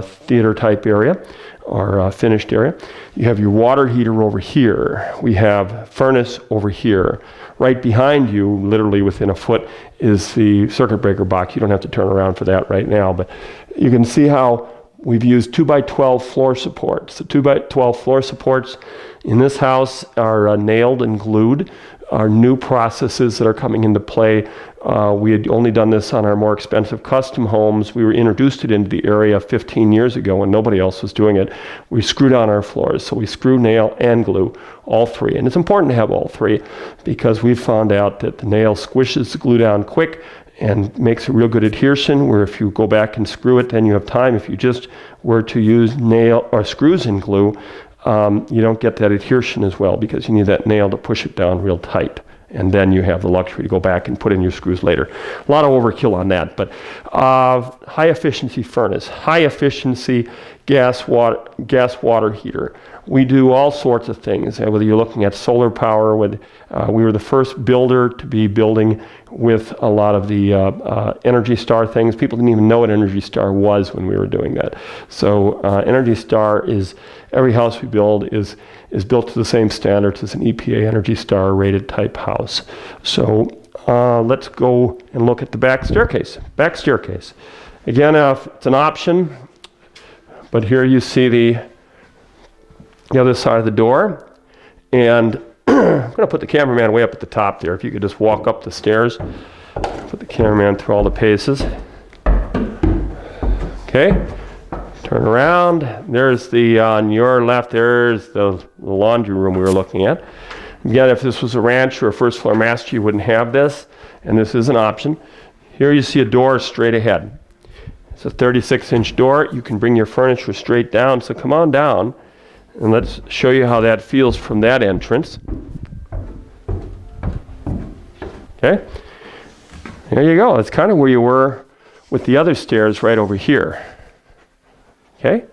theater type area or finished area. You have your water heater over here. We have furnace over here. Right behind you, literally within a foot, is the circuit breaker box. You don't have to turn around for that right now, but you can see how we've used 2x12 floor supports. The 2x12 floor supports in this house are nailed and glued. Our new processes that are coming into play, we had only done this on our more expensive custom homes. We were introduced it into the area 15 years ago when nobody else was doing it. We screwed on our floors. So we screw, nail, and glue, all three. And it's important to have all three because we've found out that the nail squishes the glue down quick and makes a real good adhesion, where if you go back and screw it, then you have time. If you just were to use nail or screws and glue, you don't get that adhesion as well because you need that nail to push it down real tight and then you have the luxury to go back and put in your screws later. A lot of overkill on that, but high efficiency furnace, high efficiency gas water heater. We do all sorts of things, whether you're looking at solar power. We were the first builder to be building with a lot of the Energy Star things. People didn't even know what Energy Star was when we were doing that. So Energy Star is, every house we build is built to the same standards as an EPA Energy Star rated type house. So let's go and look at the back staircase. Back staircase. Again, it's an option, but here you see the other side of the door, and I'm going to put the cameraman way up at the top there. If you could just walk up the stairs, put the cameraman through all the paces. Okay, turn around. There's the, on your left, there's the laundry room we were looking at. Again, if this was a ranch or a first floor master, you wouldn't have this, and this is an option. Here you see a door straight ahead. It's a 36-inch door. You can bring your furniture straight down, so come on down. And let's show you how that feels from that entrance. Okay, there you go. It's kind of where you were with the other stairs right over here. Okay,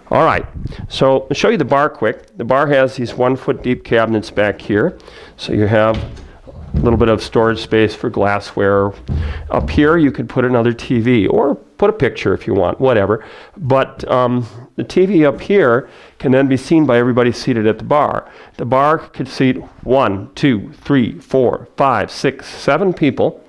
all right. So I'll show you the bar quick. The bar has these 1-foot deep cabinets back here. So you have a little bit of storage space for glassware. Up here you could put another TV or put a picture if you want, whatever. But the TV up here can then be seen by everybody seated at the bar. The bar could seat 1, 2, 3, 4, 5, 6, 7 people.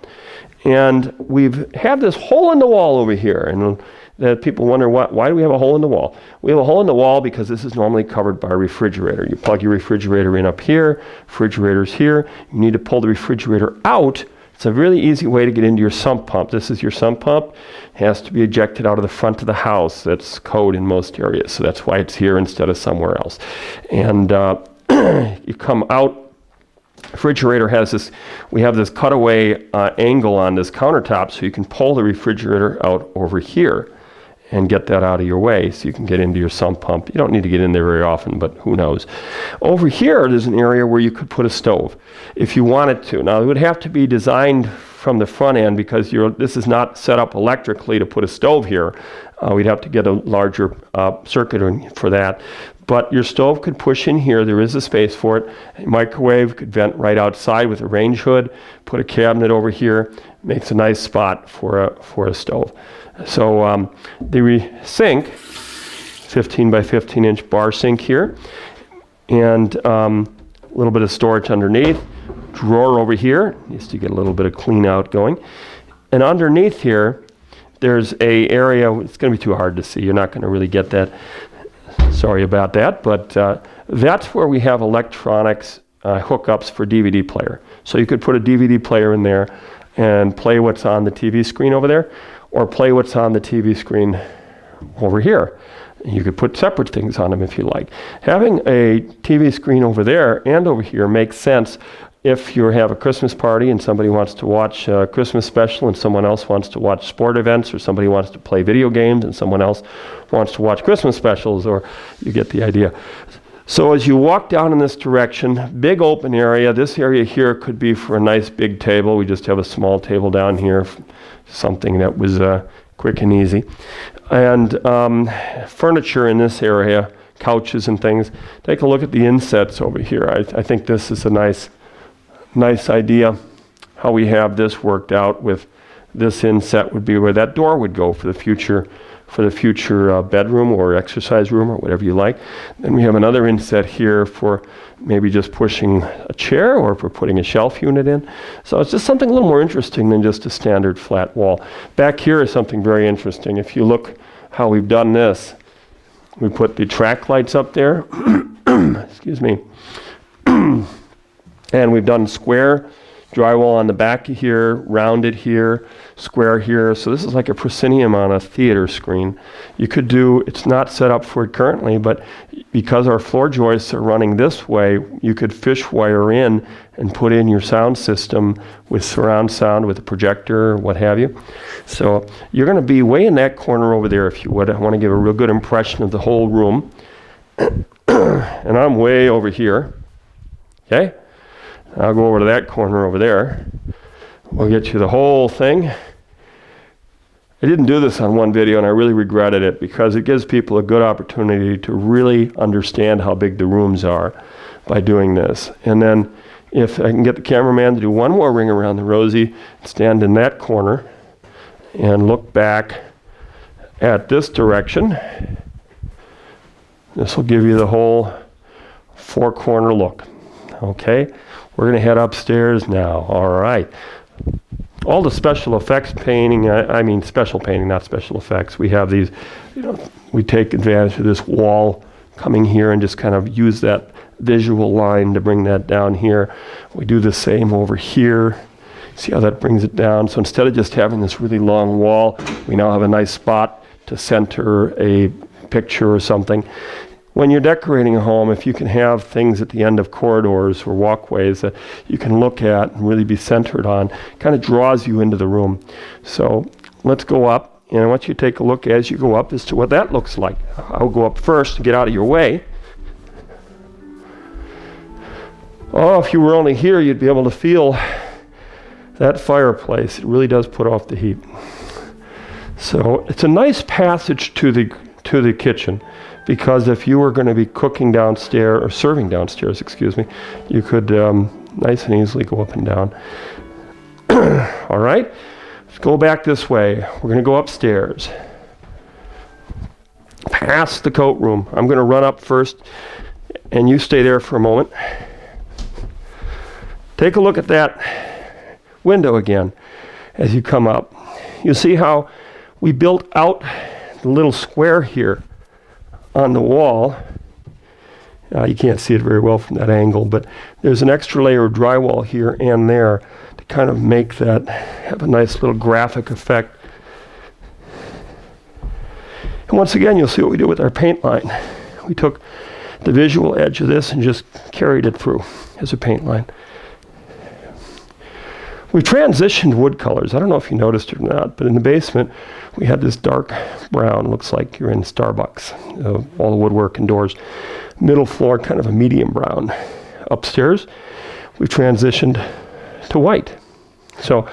And we've had this hole in the wall over here. And that people wonder, why do we have a hole in the wall? We have a hole in the wall because this is normally covered by a refrigerator. You plug your refrigerator in up here, refrigerator's here. You need to pull the refrigerator out. It's a really easy way to get into your sump pump. This is your sump pump. It has to be ejected out of the front of the house. That's code in most areas, so that's why it's here instead of somewhere else. And you come out. Refrigerator has this, we have this cutaway angle on this countertop, so you can pull the refrigerator out over here and get that out of your way so you can get into your sump pump. You don't need to get in there very often, but who knows. Over here, there's an area where you could put a stove if you wanted to. Now, it would have to be designed from the front end because this is not set up electrically to put a stove here. We'd have to get a larger circuit for that. But your stove could push in here. There is a space for it. A microwave could vent right outside with a range hood. Put a cabinet over here. Makes a nice spot for a stove. So the sink, 15 by 15 inch bar sink here, and a little bit of storage underneath. Drawer over here, needs to get a little bit of clean out going. And underneath here, there's a area, it's going to be too hard to see. You're not going to really get that. Sorry about that, but that's where we have electronics hookups for DVD player. So you could put a DVD player in there and play what's on the TV screen over there, or play what's on the TV screen over here. You could put separate things on them if you like. Having a TV screen over there and over here makes sense if you have a Christmas party and somebody wants to watch a Christmas special and someone else wants to watch sport events, or somebody wants to play video games and someone else wants to watch Christmas specials, or you get the idea. So as you walk down in this direction, big open area. This area here could be for a nice big table. We just have a small table down here, something that was quick and easy. And furniture in this area, couches and things. Take a look at the insets over here. I think this is a nice idea. How we have this worked out with this inset would be where that door would go for the future bedroom or exercise room or whatever you like. Then we have another inset here for maybe just pushing a chair or for putting a shelf unit in. So it's just something a little more interesting than just a standard flat wall. Back here is something very interesting. If you look how we've done this, we put the track lights up there. Excuse me. And we've done square drywall on the back here, rounded here, square here. So this is like a proscenium on a theater screen. You could do, it's not set up for it currently, but because our floor joists are running this way, you could fish wire in and put in your sound system with surround sound, with a projector, what have you. So you're going to be way in that corner over there if you would. I want to give a real good impression of the whole room. And I'm way over here. Okay? I'll go over to that corner over there. We'll get you the whole thing. I didn't do this on one video, and I really regretted it because it gives people a good opportunity to really understand how big the rooms are by doing this. And then if I can get the cameraman to do one more ring around the rosy, stand in that corner and look back at this direction. This will give you the whole four-corner look. Okay, we're going to head upstairs now. All right. All the special effects painting, I mean special painting, not special effects. We have these, we take advantage of this wall coming here and just kind of use that visual line to bring that down here. We do the same over here. See how that brings it down? So instead of just having this really long wall, we now have a nice spot to center a picture or something. When you're decorating a home, if you can have things at the end of corridors or walkways that you can look at and really be centered on, kind of draws you into the room. So let's go up, and I want you to take a look as you go up as to what that looks like. I'll go up first to get out of your way. Oh, if you were only here, you'd be able to feel that fireplace. It really does put off the heat. So it's a nice passage to the kitchen. Because if you were going to be cooking downstairs, or serving downstairs, excuse me, you could nice and easily go up and down. All right, let's go back this way. We're going to go upstairs. Past the coat room. I'm going to run up first, and you stay there for a moment. Take a look at that window again as you come up. You see how we built out the little square here on the wall. You can't see it very well from that angle, but there's an extra layer of drywall here and there to kind of make that have a nice little graphic effect. And once again, you'll see what we did with our paint line. We took the visual edge of this and just carried it through as a paint line. We transitioned wood colors. I don't know if you noticed it or not, but in the basement, we had this dark brown. Looks like you're in Starbucks. All the woodwork and doors. Middle floor, kind of a medium brown. Upstairs, we've transitioned to white. So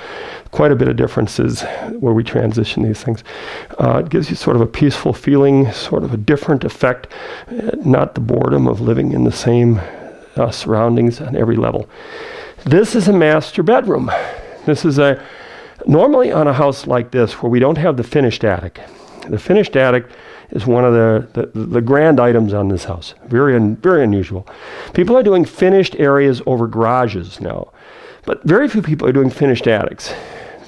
quite a bit of differences where we transition these things. It gives you sort of a peaceful feeling, sort of a different effect, not the boredom of living in the same surroundings on every level. This is a master bedroom. This is normally on a house like this where we don't have the finished attic. The finished attic is one of the grand items on this house. Very unusual. People are doing finished areas over garages now, but very few people are doing finished attics.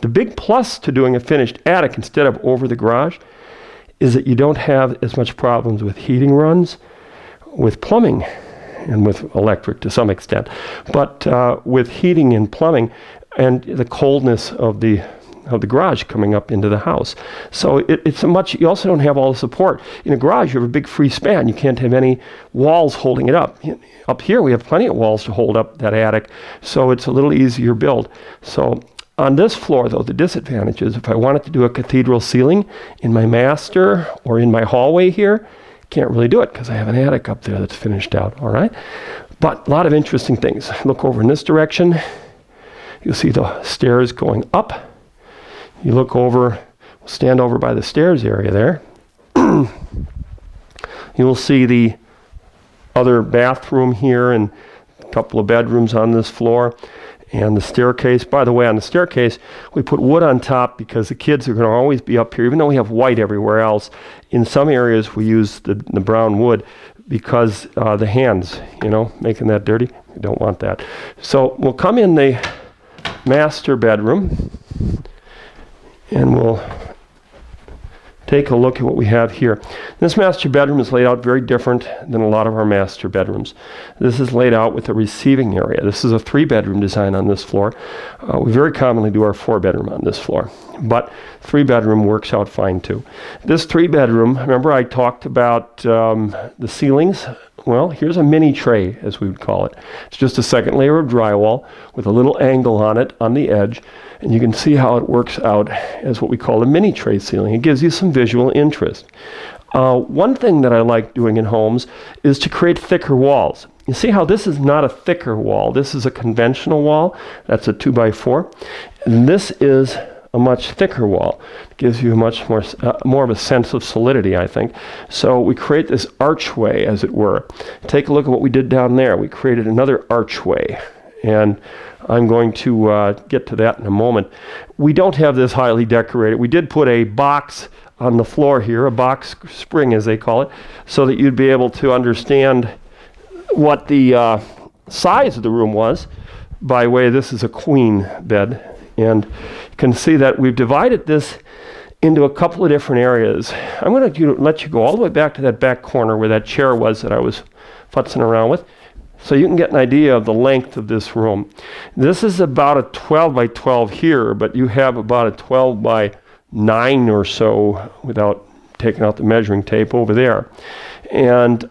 The big plus to doing a finished attic instead of over the garage is that you don't have as much problems with heating runs, with plumbing, and with electric to some extent, but with heating and plumbing and the coldness of the garage coming up into the house. So it's a much, you also don't have all the support. In a garage, you have a big free span. You can't have any walls holding it up. Up here, we have plenty of walls to hold up that attic, so it's a little easier build. So on this floor, though, the disadvantage is if I wanted to do a cathedral ceiling in my master or in my hallway here, can't really do it because I have an attic up there that's finished out, all right? But a lot of interesting things. Look over in this direction. You'll see the stairs going up. You look over, stand over by the stairs area there. You'll see the other bathroom here and a couple of bedrooms on this floor. And the staircase, by the way, on the staircase, we put wood on top because the kids are going to always be up here, even though we have white everywhere else. In some areas, we use the brown wood because the hands, making that dirty. We don't want that. So we'll come in the master bedroom, and we'll take a look at what we have here. This master bedroom is laid out very different than a lot of our master bedrooms. This is laid out with a receiving area. This is a 3-bedroom design on this floor. We very commonly do our 4-bedroom on this floor, but 3-bedroom works out fine too. This 3-bedroom, remember I talked about the ceilings? Well, here's a mini tray, as we would call it. It's just a second layer of drywall with a little angle on it on the edge, and you can see how it works out as what we call a mini tray ceiling. It gives you some visual interest. One thing that I like doing in homes is to create thicker walls. You see how this is not a thicker wall. This is a conventional wall. That's a 2x4. And this is a much thicker wall. It gives you a much more of a sense of solidity, I think. So we create this archway, as it were. Take a look at what we did down there. We created another archway. And I'm going to get to that in a moment. We don't have this highly decorated. We did put a box on the floor here, a box spring as they call it, so that you'd be able to understand what the size of the room was. By the way, this is a queen bed, and you can see that we've divided this into a couple of different areas. I'm going to let you go all the way back to that back corner where that chair was that I was futzing around with, so you can get an idea of the length of this room. This is about a 12 by 12 here, but you have about a 12 by 9 or so without taking out the measuring tape over there. And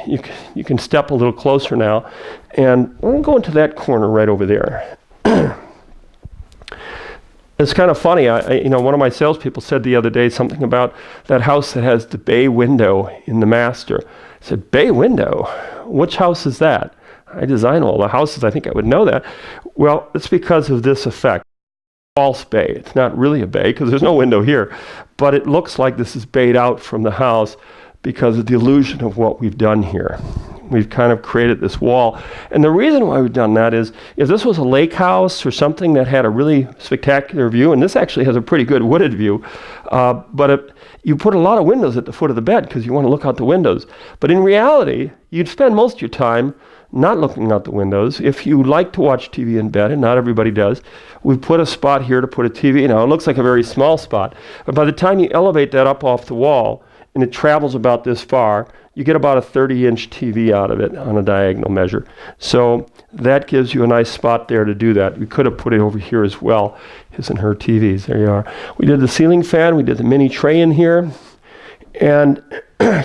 you can step a little closer now, and we're going to go into that corner right over there. It's kind of funny. One of my salespeople said the other day something about that house that has the bay window in the master. I said, bay window? Which house is that? I design all the houses. I think I would know that. Well, it's because of this effect. False bay. It's not really a bay because there's no window here, but it looks like this is bayed out from the house because of the illusion of what we've done here. We've kind of created this wall. And the reason why we've done that is if this was a lake house or something that had a really spectacular view, and this actually has a pretty good wooded view, you put a lot of windows at the foot of the bed because you want to look out the windows. But in reality, you'd spend most of your time not looking out the windows. If you like to watch TV in bed, and not everybody does, we've put a spot here to put a TV. Now, it looks like a very small spot, but by the time you elevate that up off the wall, and it travels about this far, you get about a 30-inch TV out of it on a diagonal measure. So that gives you a nice spot there to do that. We could have put it over here as well, his and her TVs. There you are. We did the ceiling fan. We did the mini tray in here. And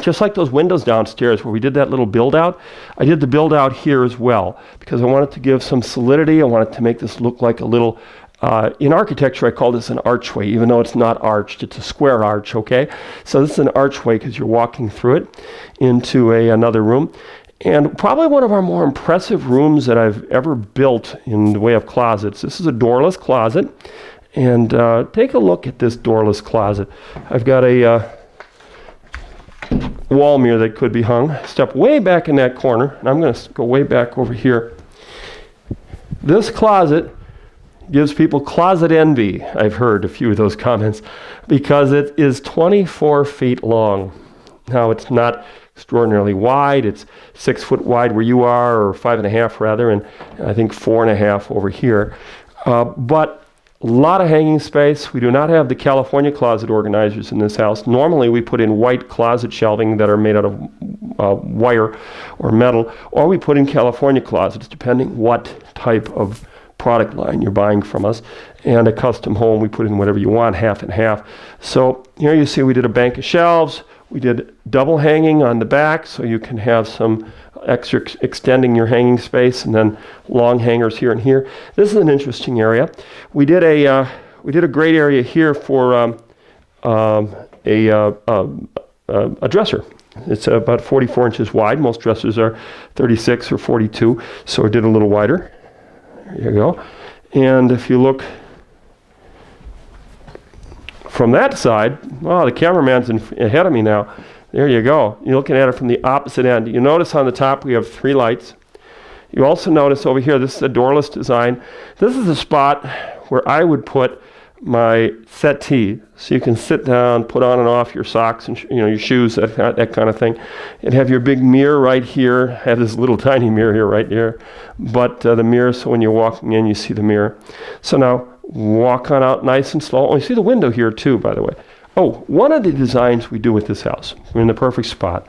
just like those windows downstairs where we did that little build out, I did the build out here as well because I wanted to give some solidity. I wanted to make this look like a little in architecture, I call this an archway, even though it's not arched. It's a square arch, okay? So this is an archway because you're walking through it into another room. And probably one of our more impressive rooms that I've ever built in the way of closets. This is a doorless closet. And take a look at this doorless closet. I've got a wall mirror that could be hung. Step way back in that corner, and I'm going to go way back over here. This closet gives people closet envy. I've heard a few of those comments because it is 24 feet long. Now, it's not extraordinarily wide. It's 6 foot wide where you are, or 5.5 rather, and I think 4.5 over here. But a lot of hanging space. We do not have the California closet organizers in this house. Normally, we put in white closet shelving that are made out of wire or metal, or we put in California closets, depending what type of product line you're buying from us. And a custom home, we put in whatever you want, half and half. So here you see we did a bank of shelves. We did double hanging on the back, so you can have some extra extending your hanging space, and then long hangers here and here. This is an interesting area. We did a great area here for a dresser. It's about 44 inches wide. Most dressers are 36 or 42, so I did a little wider. There you go. And if you look from that side, wow, the cameraman's ahead of me now. There you go. You're looking at it from the opposite end. You notice on the top we have 3 lights. You also notice over here, this is a doorless design. This is a spot where I would put my settee, so you can sit down, put on and off your socks and your shoes, that kind of thing. And have your big mirror right here. Have this little tiny mirror here, right there. But the mirror, so when you're walking in, you see the mirror. So now walk on out nice and slow. Oh, you see the window here too, by the way. Oh, one of the designs we do with this house, we're in the perfect spot.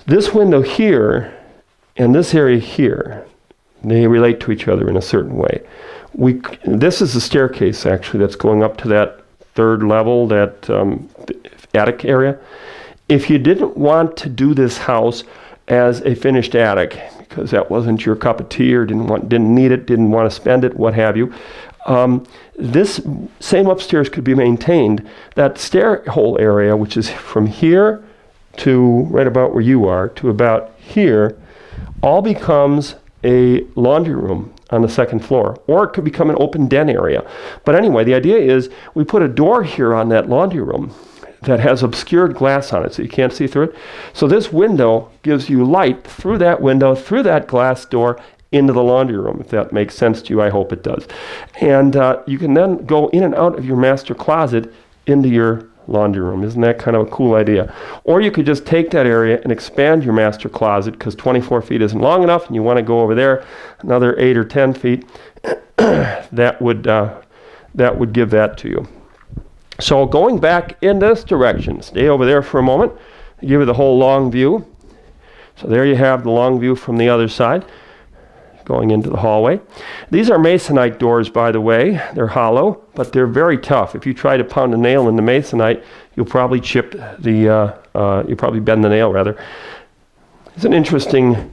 This window here and this area here, they relate to each other in a certain way. This is the staircase actually that's going up to that 3rd level, that attic area. If you didn't want to do this house as a finished attic, because that wasn't your cup of tea or didn't need it, didn't want to spend it, what have you, this same upstairs could be maintained. That stair hole area, which is from here to right about where you are, to about here, all becomes a laundry room on the second floor, or it could become an open den area. But anyway, the idea is we put a door here on that laundry room that has obscured glass on it so you can't see through it. So this window gives you light through that window, through that glass door, into the laundry room. If that makes sense to you, I hope it does. And you can then go in and out of your master closet into your laundry room. Isn't that kind of a cool idea? Or you could just take that area and expand your master closet, because 24 feet isn't long enough and you want to go over there another 8 or 10 feet. that would give that to you. So going back in this direction, stay over there for a moment, give you the whole long view. So there you have the long view from the other side, going into the hallway. These are masonite doors, by the way. They're hollow, but they're very tough. If you try to pound a nail in the masonite, you'll probably you'll probably bend the nail rather. It's an interesting,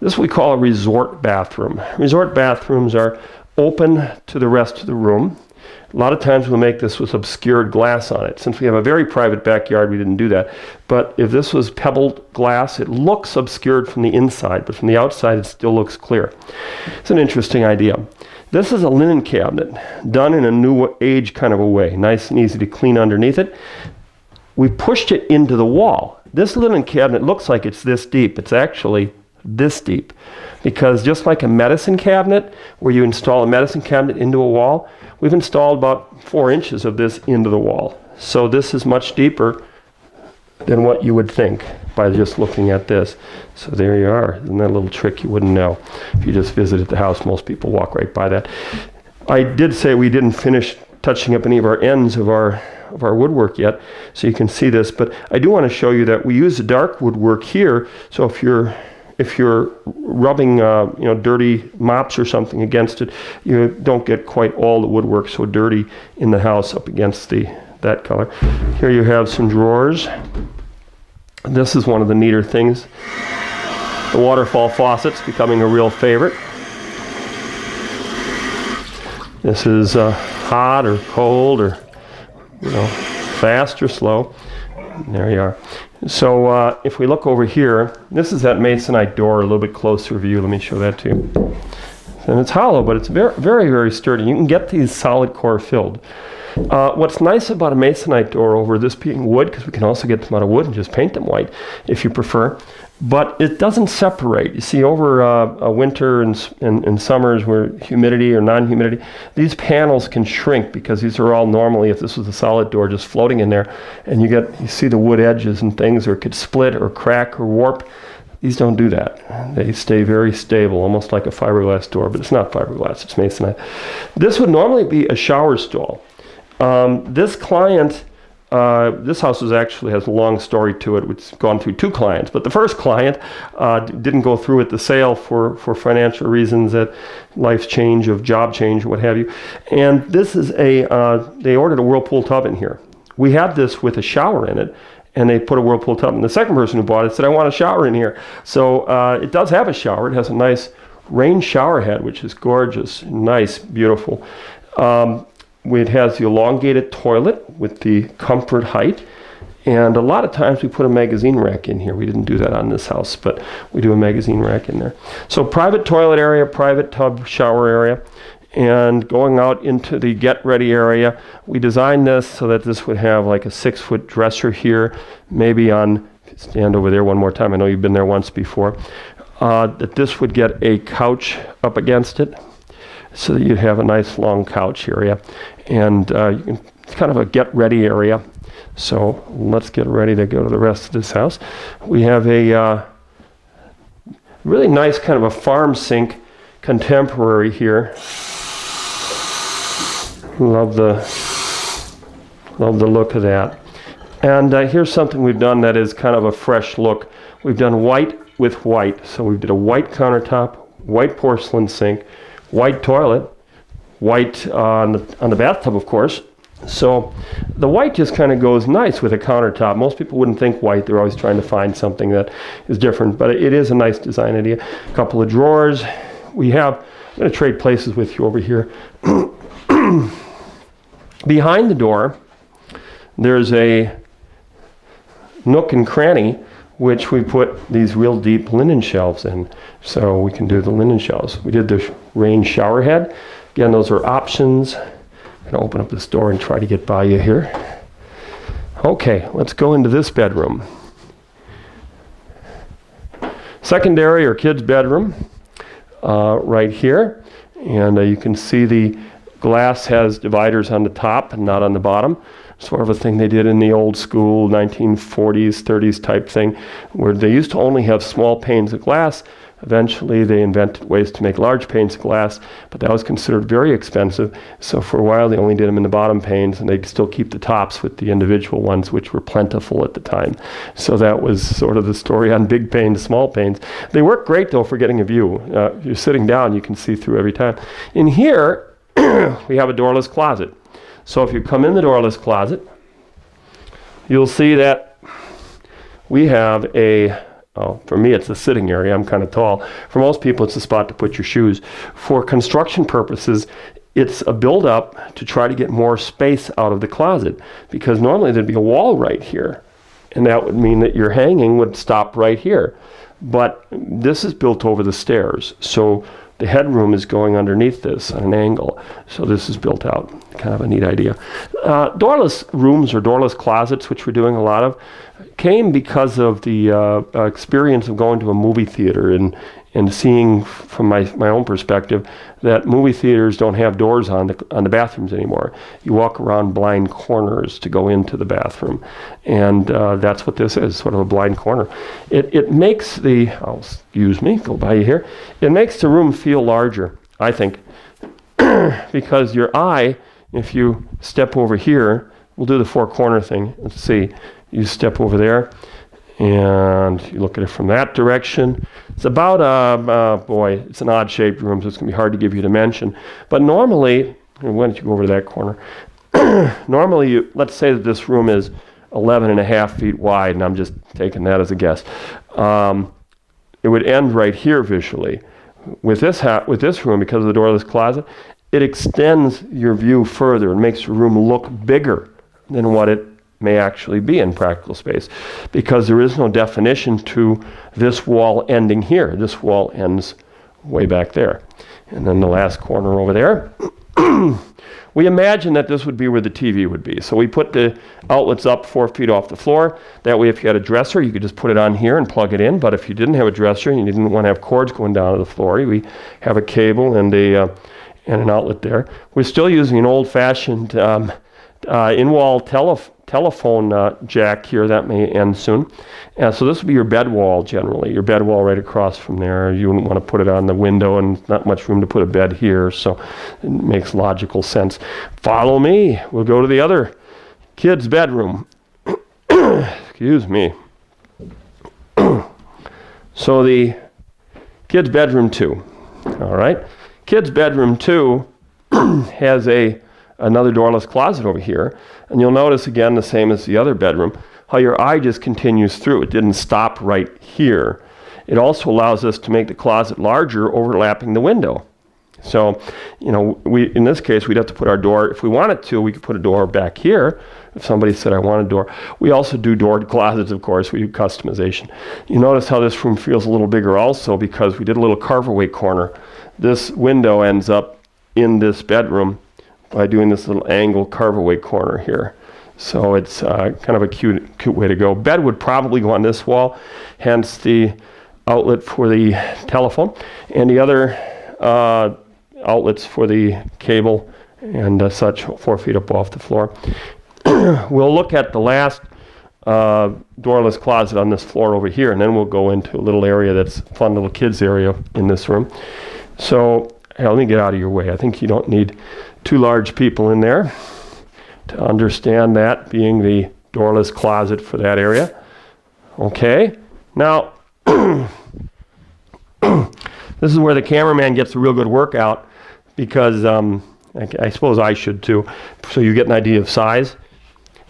this we call a resort bathroom. Resort bathrooms are open to the rest of the room. A lot of times we'll make this with obscured glass on it. Since we have a very private backyard, we didn't do that. But if this was pebbled glass, it looks obscured from the inside, but from the outside it still looks clear. It's an interesting idea. This is a linen cabinet, done in a new age kind of a way. Nice and easy to clean underneath it. We pushed it into the wall. This linen cabinet looks like it's this deep. It's actually this deep. Because just like a medicine cabinet, where you install a medicine cabinet into a wall, we've installed about 4 inches of this into the wall. So this is much deeper than what you would think by just looking at this. So there you are. Isn't that a little trick you wouldn't know? If you just visited the house, most people walk right by that. I did say we didn't finish touching up any of our ends of our woodwork yet, so you can see this. But I do want to show you that we use the dark woodwork here. So if you're rubbing dirty mops or something against it, you don't get quite all the woodwork so dirty in the house up against that color. Here you have some drawers. This is one of the neater things. The waterfall faucet's becoming a real favorite. This is hot or cold or fast or slow. And there you are. So if we look over here, this is that masonite door, a little bit closer view. Let me show that to you. And it's hollow, but it's very, very, very sturdy. You can get these solid core filled. What's nice about a masonite door over this being wood, because we can also get them out of wood and just paint them white if you prefer, but it doesn't separate. You see, over a winter and summers where humidity or non-humidity, these panels can shrink, because these are all normally, if this was a solid door, just floating in there, and you see the wood edges and things, or it could split or crack or warp. These don't do that. They stay very stable, almost like a fiberglass door, but it's not fiberglass, it's masonite. This would normally be a shower stall. This client, this house actually has a long story to it. It's gone through 2 clients, but the first client didn't go through with the sale for financial reasons, that life change, of job change, or what have you. And this is they ordered a Whirlpool tub in here. We had this with a shower in it, and they put a Whirlpool tub. And the second person who bought it said, I want a shower in here. So it does have a shower. It has a nice rain shower head, which is gorgeous, nice, beautiful. It has the elongated toilet with the comfort height. And a lot of times we put a magazine rack in here. We didn't do that on this house, but we do a magazine rack in there. So private toilet area, private tub shower area. And going out into the get ready area, we designed this so that this would have like a 6-foot dresser here, maybe stand over there one more time, I know you've been there once before, that this would get a couch up against it, so that you'd have a nice long couch area. And it's kind of a get ready area. So let's get ready to go to the rest of this house. We have a really nice kind of a farm sink, contemporary here. Love the look of that. And here's something we've done that is kind of a fresh look. We've done white with white. So we did a white countertop, white porcelain sink, white toilet, white on the bathtub, of course. So the white just kind of goes nice with a countertop. Most people wouldn't think white. They're always trying to find something that is different, but it is a nice design idea. A couple of drawers. I'm going to trade places with you over here. Behind the door, there's a nook and cranny which we put these real deep linen shelves in, so we can do the linen shelves. We did the rain shower head. Again, those are options. I'm gonna open up this door and try to get by you here. Okay, let's go into this bedroom. Secondary or kids' bedroom, right here. And you can see the glass has dividers on the top and not on the bottom. Sort of a thing they did in the old school 1940s, 30s type thing, where they used to only have small panes of glass. Eventually they invented ways to make large panes of glass, but that was considered very expensive. So for a while they only did them in the bottom panes, and they'd still keep the tops with the individual ones, which were plentiful at the time. So that was sort of the story on big panes, small panes. They work great though for getting a view. If you're sitting down, you can see through every time. In here, we have a doorless closet. So if you come in the doorless closet, you'll see that we have a, for me it's the sitting area, I'm kind of tall. For most people it's a spot to put your shoes. For construction purposes, it's a build-up to try to get more space out of the closet, because normally there'd be a wall right here, and that would mean that your hanging would stop right here. But this is built over the stairs, so the headroom is going underneath this at an angle. So this is built out. Kind of a neat idea. Doorless rooms or doorless closets, which we're doing a lot of, came because of the experience of going to a movie theater and seeing from my own perspective that movie theaters don't have doors on the bathrooms anymore. You walk around blind corners to go into the bathroom, and that's what this is, sort of a blind corner. It makes the, excuse me, go by you here. It makes the room feel larger, I think, because your eye, if you step over here, we'll do the four corner thing. Let's see, you step over there, and you look at it from that direction. It's about, boy, it's an odd-shaped room, so it's going to be hard to give you dimension. But normally, why don't you go over to that corner? Normally, let's say that this room is 11.5 feet wide, and I'm just taking that as a guess. It would end right here visually. With this room, because of the doorless closet, it extends your view further and makes your room look bigger than what it may actually be in practical space, because there is no definition to this wall ending here. This wall ends way back there. And then the last corner over there, we imagine that this would be where the TV would be. So we put the outlets up 4 feet off the floor. That way if you had a dresser, you could just put it on here and plug it in. But if you didn't have a dresser and you didn't want to have cords going down to the floor, we have a cable and an outlet there. We're still using an old-fashioned in-wall telephone jack here. That may end soon. So this would be your bed wall generally, your bed wall right across from there. You wouldn't want to put it on the window, and not much room to put a bed here, so it makes logical sense. Follow me. We'll go to the other kid's bedroom. Excuse me. So the kid's bedroom 2. All right. Kid's bedroom 2 has another doorless closet over here, and you'll notice again the same as the other bedroom, how your eye just continues through. It didn't stop right here. It also allows us to make the closet larger, overlapping the window. So, you know, in this case, we'd have to put our door, if we wanted to, we could put a door back here. If somebody said, I want a door. We also do doored closets, of course. We do customization. You notice how this room feels a little bigger also, because we did a little carve-away corner. This window ends up in this bedroom by doing this little angle carve-away corner here. So it's kind of a cute way to go. Bed would probably go on this wall, hence the outlet for the telephone, and the other outlets for the cable and such 4 feet up off the floor. We'll look at the last doorless closet on this floor over here, and then we'll go into a little area that's a fun little kids area in this room. So let me get out of your way. I think you don't need two large people in there to understand that being the doorless closet for that area. Okay, now this is where the cameraman gets a real good workout, because I suppose I should too, so you get an idea of size.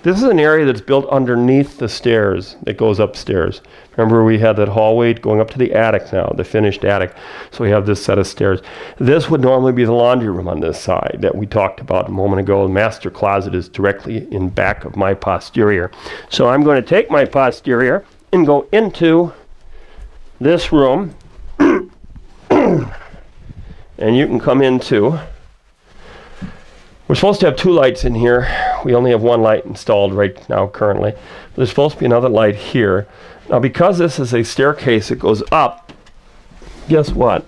This is an area that's built underneath the stairs that goes upstairs. Remember, we had that hallway going up to the attic now, the finished attic. So we have this set of stairs. This would normally be the laundry room on this side that we talked about a moment ago. The master closet is directly in back of my posterior. So I'm going to take my posterior and go into this room. And you can come into, we're supposed to have 2 lights in here. We only have 1 light installed right now currently. There's supposed to be another light here. Now because this is a staircase that goes up, guess what?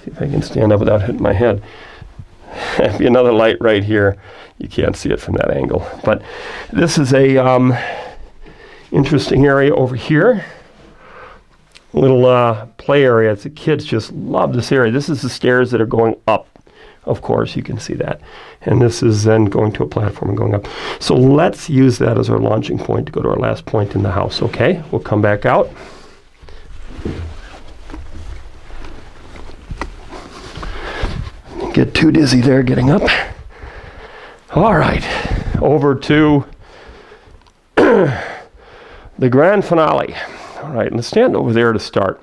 See if I can stand up without hitting my head. There'd be another light right here. You can't see it from that angle. But this is a interesting area over here. Little play area. The kids just love this area. This is the stairs that are going up. Of course, you can see that. And this is then going to a platform and going up. So let's use that as our launching point to go to our last point in the house, okay? We'll come back out. Get too dizzy there getting up. All right, over to the grand finale. All right, let's stand over there to start.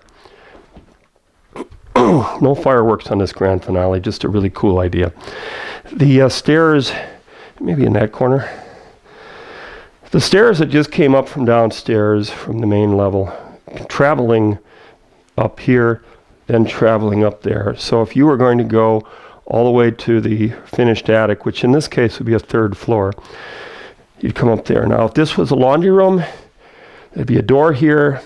No fireworks on this grand finale, just a really cool idea. The stairs, maybe in that corner. The stairs that just came up from downstairs from the main level, traveling up here, then traveling up there. So if you were going to go all the way to the finished attic, which in this case would be a 3rd floor, you'd come up there. Now, if this was a laundry room, there'd be a door here.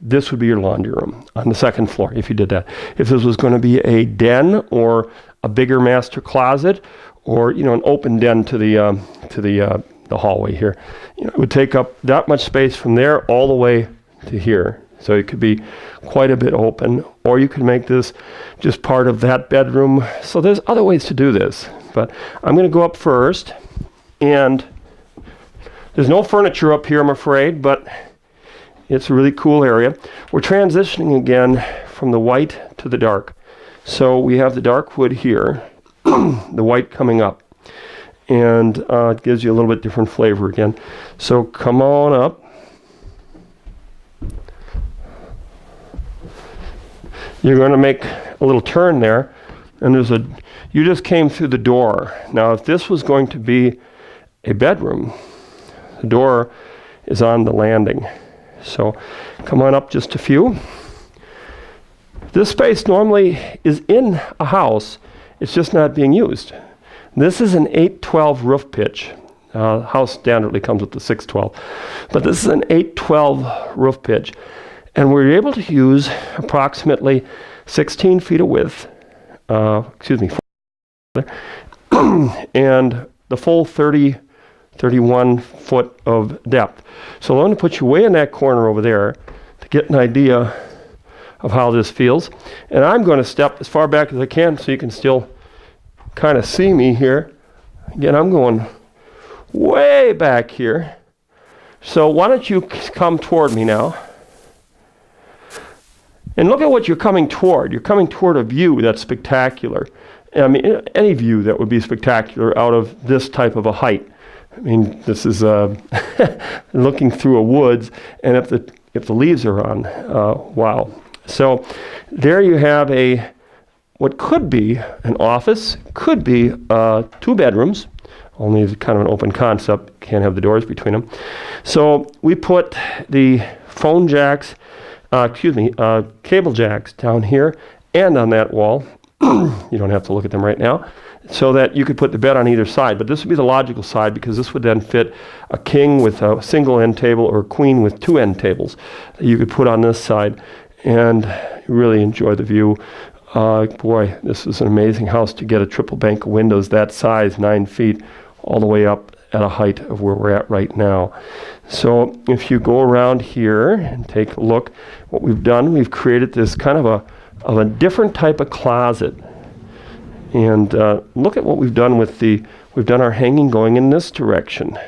This would be your laundry room on the 2nd floor if you did that. If this was going to be a den or a bigger master closet, or an open den to the hallway here, it would take up that much space from there all the way to here. So it could be quite a bit open, or you could make this just part of that bedroom. So there's other ways to do this, but I'm going to go up first, and there's no furniture up here, I'm afraid, but it's a really cool area. We're transitioning again from the white to the dark. So we have the dark wood here, the white coming up, and it gives you a little bit different flavor again. So come on up. You're going to make a little turn there, and you just came through the door. Now, if this was going to be a bedroom, the door is on the landing. So come on up just a few. This space normally is in a house. It's just not being used. This is an 812 roof pitch. House standardly comes with the 612. But this is an 812 roof pitch. And we're able to use approximately 16 feet of width, and the full 31 foot of depth. So I'm going to put you way in that corner over there to get an idea of how this feels. And I'm going to step as far back as I can so you can still kind of see me here. Again, I'm going way back here. So why don't you come toward me now? And look at what you're coming toward. You're coming toward a view that's spectacular. I mean, any view that would be spectacular out of this type of a height. I mean, this is looking through a woods, and if the leaves are on, wow. So there you have what could be an office, could be 2 bedrooms, only it's kind of an open concept, can't have the doors between them. So we put the phone jacks, cable jacks down here and on that wall. You don't have to look at them right now, so that you could put the bed on either side. But this would be the logical side, because this would then fit a king with a single end table or a queen with 2 end tables that you could put on this side and really enjoy the view. Boy, this is an amazing house to get a triple bank of windows that size, 9 feet, all the way up at a height of where we're at right now. So if you go around here and take a look, what we've done, we've created this kind of a different type of closet. And look at what we've done with we've done our hanging going in this direction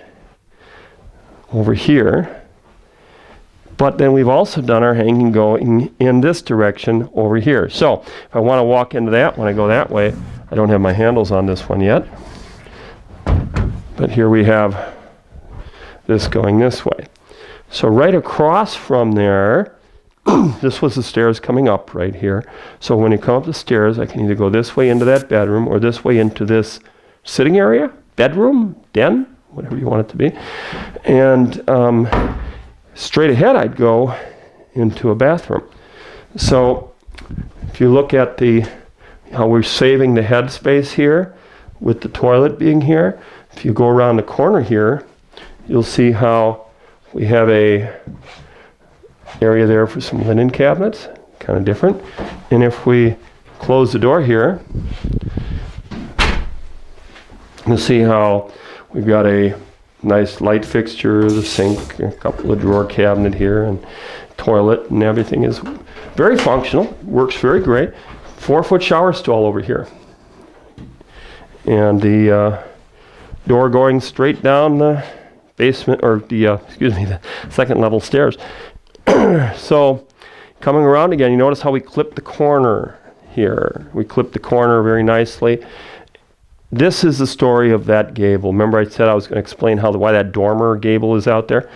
over here. But then we've also done our hanging going in this direction over here. So if I want to walk into that when I go that way, I don't have my handles on this one yet. But here we have this going this way. So right across from there, this was the stairs coming up right here. So when you come up the stairs, I can either go this way into that bedroom or this way into this sitting area, bedroom, den, whatever you want it to be. And straight ahead I'd go into a bathroom. So if you look at how we're saving the head space here with the toilet being here, if you go around the corner here, you'll see how we have a area there for some linen cabinets, kind of different. And if we close the door here, you'll see how we've got a nice light fixture, the sink, a couple of drawer cabinet here, and toilet, and everything is very functional, works very great. 4-foot shower stall over here. And the door going straight down the basement, or the second level stairs. So coming around again, you notice how we clipped the corner here. We clipped the corner very nicely. This is the story of that gable. Remember I said I was going to explain why that dormer gable is out there?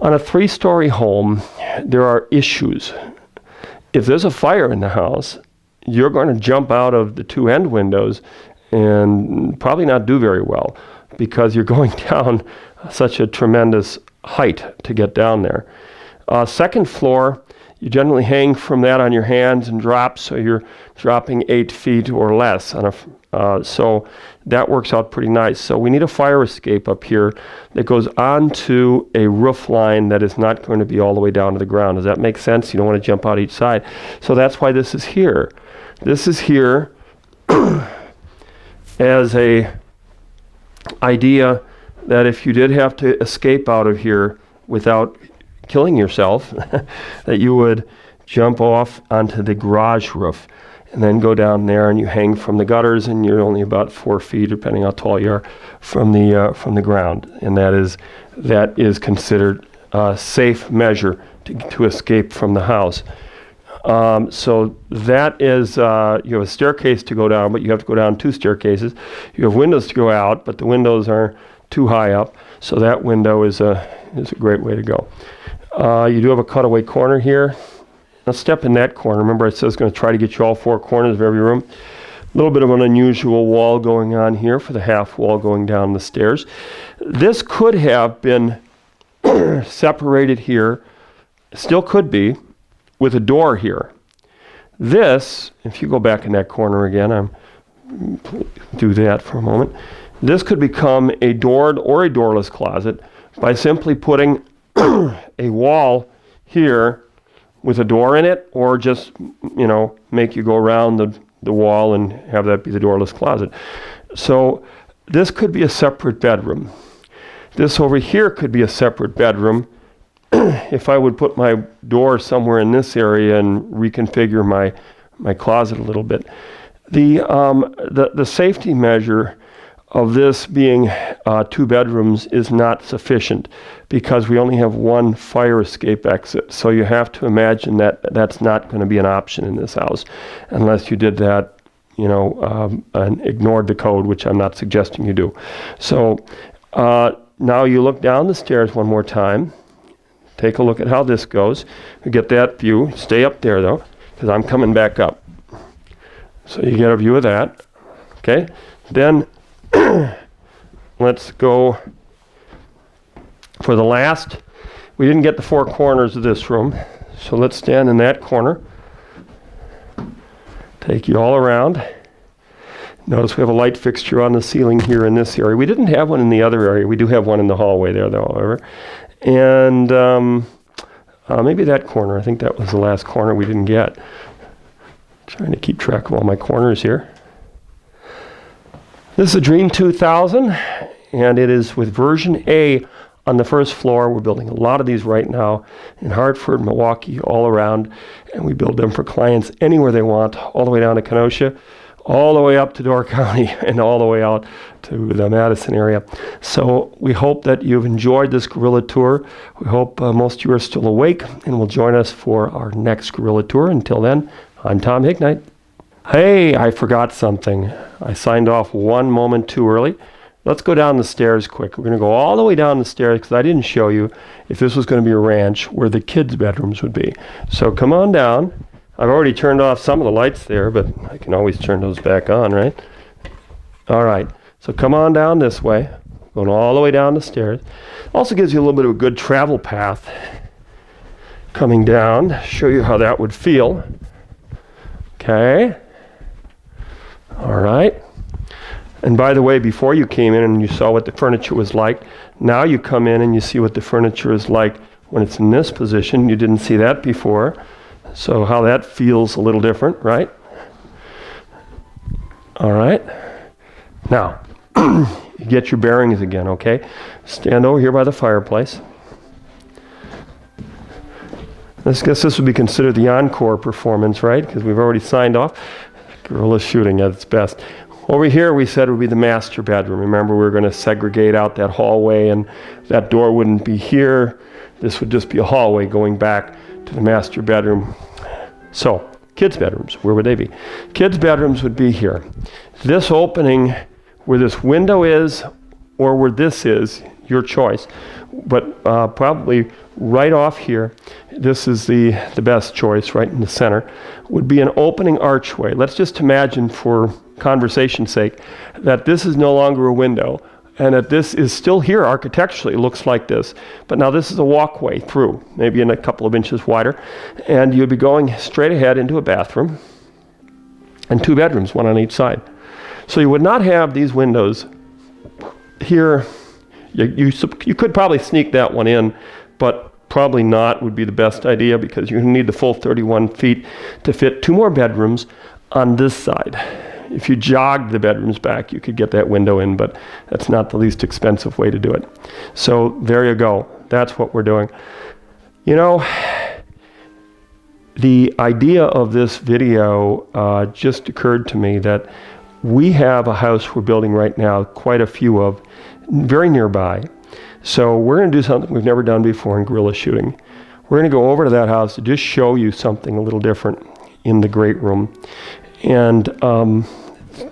On a 3-story home, there are issues. If there's a fire in the house, you're going to jump out of the 2 end windows and probably not do very well, because you're going down such a tremendous height to get down there. Second floor, you generally hang from that on your hands and drop, so you're dropping 8 feet or less on so that works out pretty nice. So we need a fire escape up here that goes onto a roof line that is not going to be all the way down to the ground. Does that make sense? You don't want to jump out each side. So that's why this is here. This is here as a idea that if you did have to escape out of here without killing yourself, that you would jump off onto the garage roof and then go down there, and you hang from the gutters, and you're only about 4 feet, depending how tall you are, from the ground. And that is considered a safe measure to escape from the house. So that is, you have a staircase to go down, but you have to go down 2 staircases. You have windows to go out, but the windows are too high up, so that window is a great way to go. You do have a cutaway corner here. Let's step in that corner. Remember I said I was going to try to get you all 4 corners of every room. A little bit of an unusual wall going on here for the half wall going down the stairs. This could have been separated here, still could be, with a door here. This, if you go back in that corner again, do that for a moment. This could become a doored or a doorless closet by simply putting a wall here with a door in it, or just, make you go around the wall and have that be the doorless closet. So this could be a separate bedroom. This over here could be a separate bedroom if I would put my door somewhere in this area and reconfigure my closet a little bit. The safety measure of this being 2 bedrooms is not sufficient, because we only have 1 fire escape exit. So you have to imagine that that's not going to be an option in this house unless you did that, and ignored the code, which I'm not suggesting you do. So now you look down the stairs one more time. Take a look at how this goes. You get that view. Stay up there though, because I'm coming back up. So you get a view of that. Okay. Then let's go for the last. We didn't get the 4 corners of this room, so let's stand in that corner. Take you all around. Notice we have a light fixture on the ceiling here in this area. We didn't have one in the other area. We do have one in the hallway there, though, however. And maybe that corner. I think that was the last corner we didn't get. Trying to keep track of all my corners here. This is a Dream 2000, and it is with version A on the first floor. We're building a lot of these right now in Hartford, Milwaukee, all around, and we build them for clients anywhere they want, all the way down to Kenosha, all the way up to Door County, and all the way out to the Madison area. So we hope that you've enjoyed this Gorilla Tour. We hope most of you are still awake and will join us for our next Gorilla Tour. Until then, I'm Tom Hignite. Hey, I forgot something. I signed off 1 moment too early. Let's go down the stairs quick. We're going to go all the way down the stairs, because I didn't show you if this was going to be a ranch where the kids' bedrooms would be. So come on down. I've already turned off some of the lights there, but I can always turn those back on, right? All right. So come on down this way. going all the way down the stairs. Also gives you a little bit of a good travel path coming down. Show you how that would feel. Okay. All right. And by the way, before you came in and you saw what the furniture was like, now you come in and you see what the furniture is like when it's in this position. You didn't see that before. So how that feels a little different, right? All right. Now, you get your bearings again, okay? Stand over here by the fireplace. I guess this would be considered the encore performance, right? Because we've already signed off. Guerrilla shooting at its best. Over here, we said it would be the master bedroom. Remember, we were going to segregate out that hallway, and that door wouldn't be here. This would just be a hallway going back to the master bedroom. So, kids' bedrooms, where would they be? Kids' bedrooms would be here. This opening, where this window is, or where this is, your choice. But probably right off here, this is the best choice, right in the center, would be an opening archway. Let's just imagine, for conversation's sake, that this is no longer a window, and that this is still here architecturally. It looks like this, but now this is a walkway through, maybe in a couple of inches wider, and you'd be going straight ahead into a bathroom and 2 bedrooms, one on each side. So you would not have these windows here. You could probably sneak that one in, but probably not would be the best idea, because you need the full 31 feet to fit 2 more bedrooms on this side. If you jogged the bedrooms back, you could get that window in, but that's not the least expensive way to do it. So there you go. That's what we're doing. You know, the idea of this video just occurred to me that we have a house we're building right now, quite a few of, very nearby. So we're going to do something we've never done before in guerrilla shooting. We're going to go over to that house to just show you something a little different in the great room. And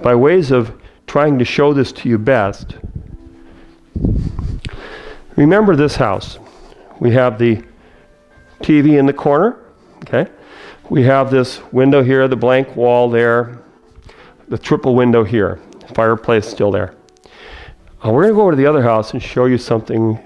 by ways of trying to show this to you best, remember this house. We have the TV in the corner, okay? We have this window here, the blank wall there, the triple window here, fireplace still there. We're going to go over to the other house and show you something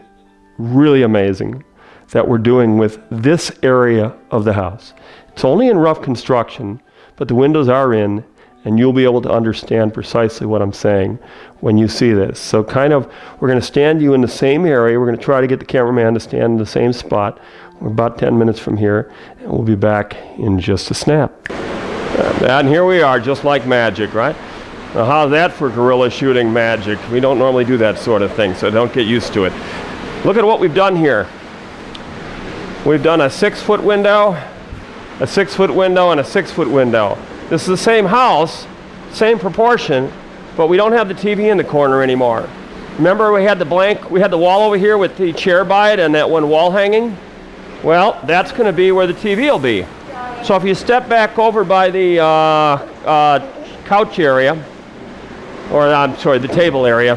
really amazing that we're doing with this area of the house. It's only in rough construction, but the windows are in, and you'll be able to understand precisely what I'm saying when you see this. So we're going to stand you in the same area. We're going to try to get the cameraman to stand in the same spot. We're about 10 minutes from here, and we'll be back in just a snap. And here we are, just like magic, right? Now, how's that for guerrilla shooting magic? We don't normally do that sort of thing, so don't get used to it. Look at what we've done here. We've done a 6-foot window, a 6-foot window, and a 6-foot window. This is the same house, same proportion, but we don't have the TV in the corner anymore. Remember we had the wall over here with the chair by it and that one wall hanging? Well, that's going to be where the TV will be. So if you step back over by the couch area, or I'm sorry, the table area,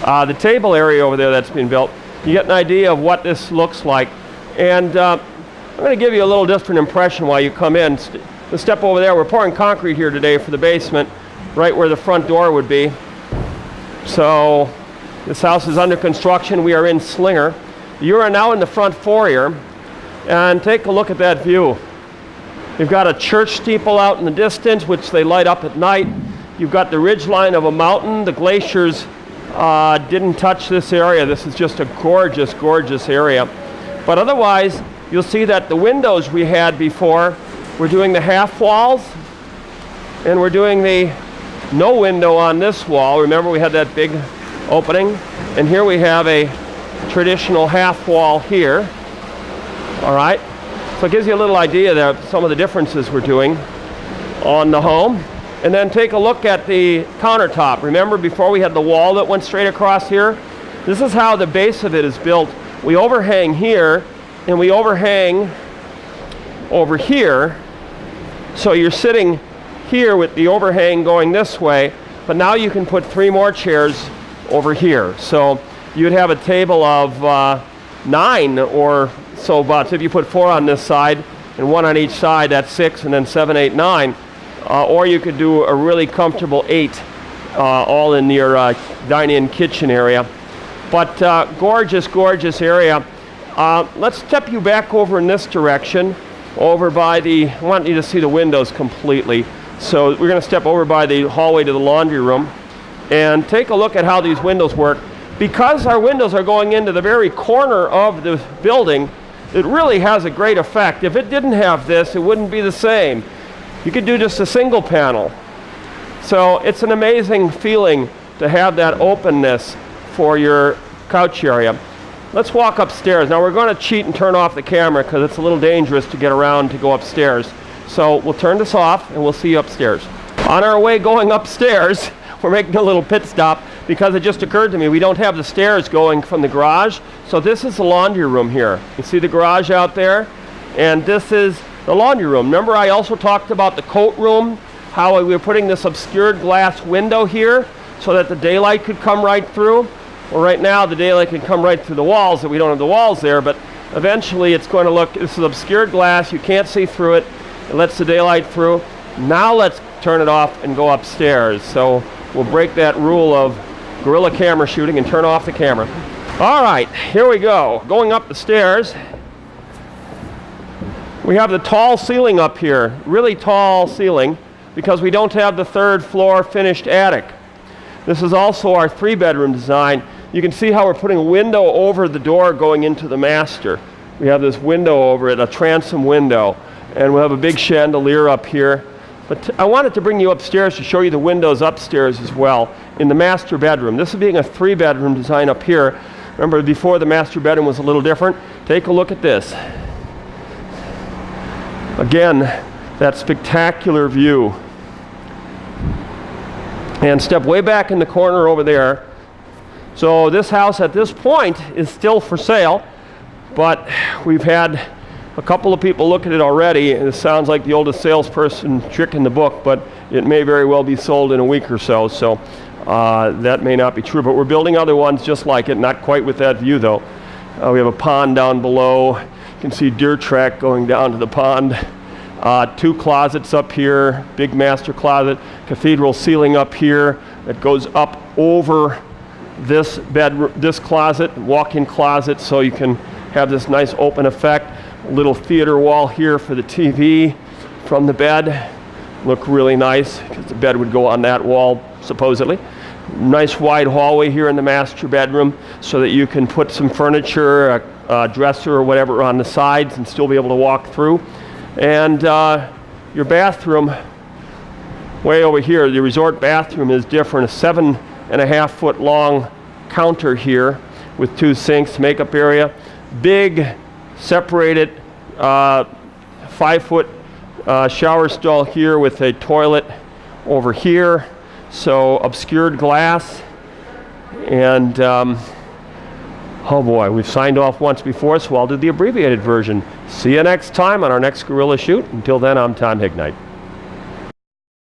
the table area over there that's being built, you get an idea of what this looks like. And I'm going to give you a little different impression while you come in. Let's step over there. We're pouring concrete here today for the basement, right where the front door would be. So this house is under construction. We are in Slinger. You are now in the front foyer, and take a look at that view. You've got a church steeple out in the distance, which they light up at night. You've got the ridgeline of a mountain. The glaciers didn't touch this area. This is just a gorgeous, gorgeous area. But otherwise, you'll see that the windows we had before, we're doing the half walls, and we're doing the no window on this wall. Remember, we had that big opening, and here we have a traditional half wall here. All right, so it gives you a little idea there of some of the differences we're doing on the home. And then take a look at the countertop. Remember, before we had the wall that went straight across here? This is how the base of it is built. We overhang here, and we overhang over here. So you're sitting here with the overhang going this way, but now you can put 3 more chairs over here. So you'd have a table of 9 or so butts. If you put 4 on this side and 1 on each side, that's 6, and then 7, 8, 9. Or you could do a really comfortable 8 all in your dine-in kitchen area. But gorgeous, gorgeous area. Let's step you back over in this direction, over by the, I want you to see the windows completely. So we're going to step over by the hallway to the laundry room and take a look at how these windows work. Because our windows are going into the very corner of the building, it really has a great effect. If it didn't have this, it wouldn't be the same. You could do just a single panel. So it's an amazing feeling to have that openness for your couch area. Let's walk upstairs. Now we're going to cheat and turn off the camera because it's a little dangerous to get around to go upstairs. So we'll turn this off and we'll see you upstairs. On our way going upstairs, we're making a little pit stop because it just occurred to me we don't have the stairs going from the garage. So this is the laundry room here. You see the garage out there? And this is the laundry room. Remember I also talked about the coat room, how we were putting this obscured glass window here so that the daylight could come right through? Well, right now the daylight can come right through the walls, and we don't have the walls there, but eventually it's going to look, this is obscured glass, you can't see through it, it lets the daylight through. Now let's turn it off and go upstairs. So we'll break that rule of guerrilla camera shooting and turn off the camera. All right, here we go. Going up the stairs, we have the tall ceiling up here, really tall ceiling, because we don't have the third floor finished attic. This is also our 3-bedroom design. You can see how we're putting a window over the door going into the master. We have this window over it, a transom window, and we'll have a big chandelier up here. But I wanted to bring you upstairs to show you the windows upstairs as well in the master bedroom. This is being a 3-bedroom design up here. Remember, before the master bedroom was a little different. Take a look at this. Again, that spectacular view. And step way back in the corner over there. So this house at this point is still for sale, but we've had a couple of people look at it already, and it sounds like the oldest salesperson trick in the book, but it may very well be sold in a week or so. So that may not be true, but we're building other ones just like it, not quite with that view though. We have a pond down below. You can see deer track going down to the pond. 2 closets up here, big master closet, cathedral ceiling up here that goes up over this bedroom, this closet, walk-in closet, so you can have this nice open effect. A little theater wall here for the TV from the bed. Look really nice because the bed would go on that wall supposedly. Nice wide hallway here in the master bedroom so that you can put some furniture, a dresser or whatever on the sides and still be able to walk through. And your bathroom, way over here, the resort bathroom is different. A 7.5 foot long counter here with 2 sinks, makeup area, big separated 5 foot shower stall here with a toilet over here. So obscured glass. And oh boy, we've signed off once before, so I'll do the abbreviated version. See you next time on our next Guerrilla Shoot. Until then, I'm Tom Hignite.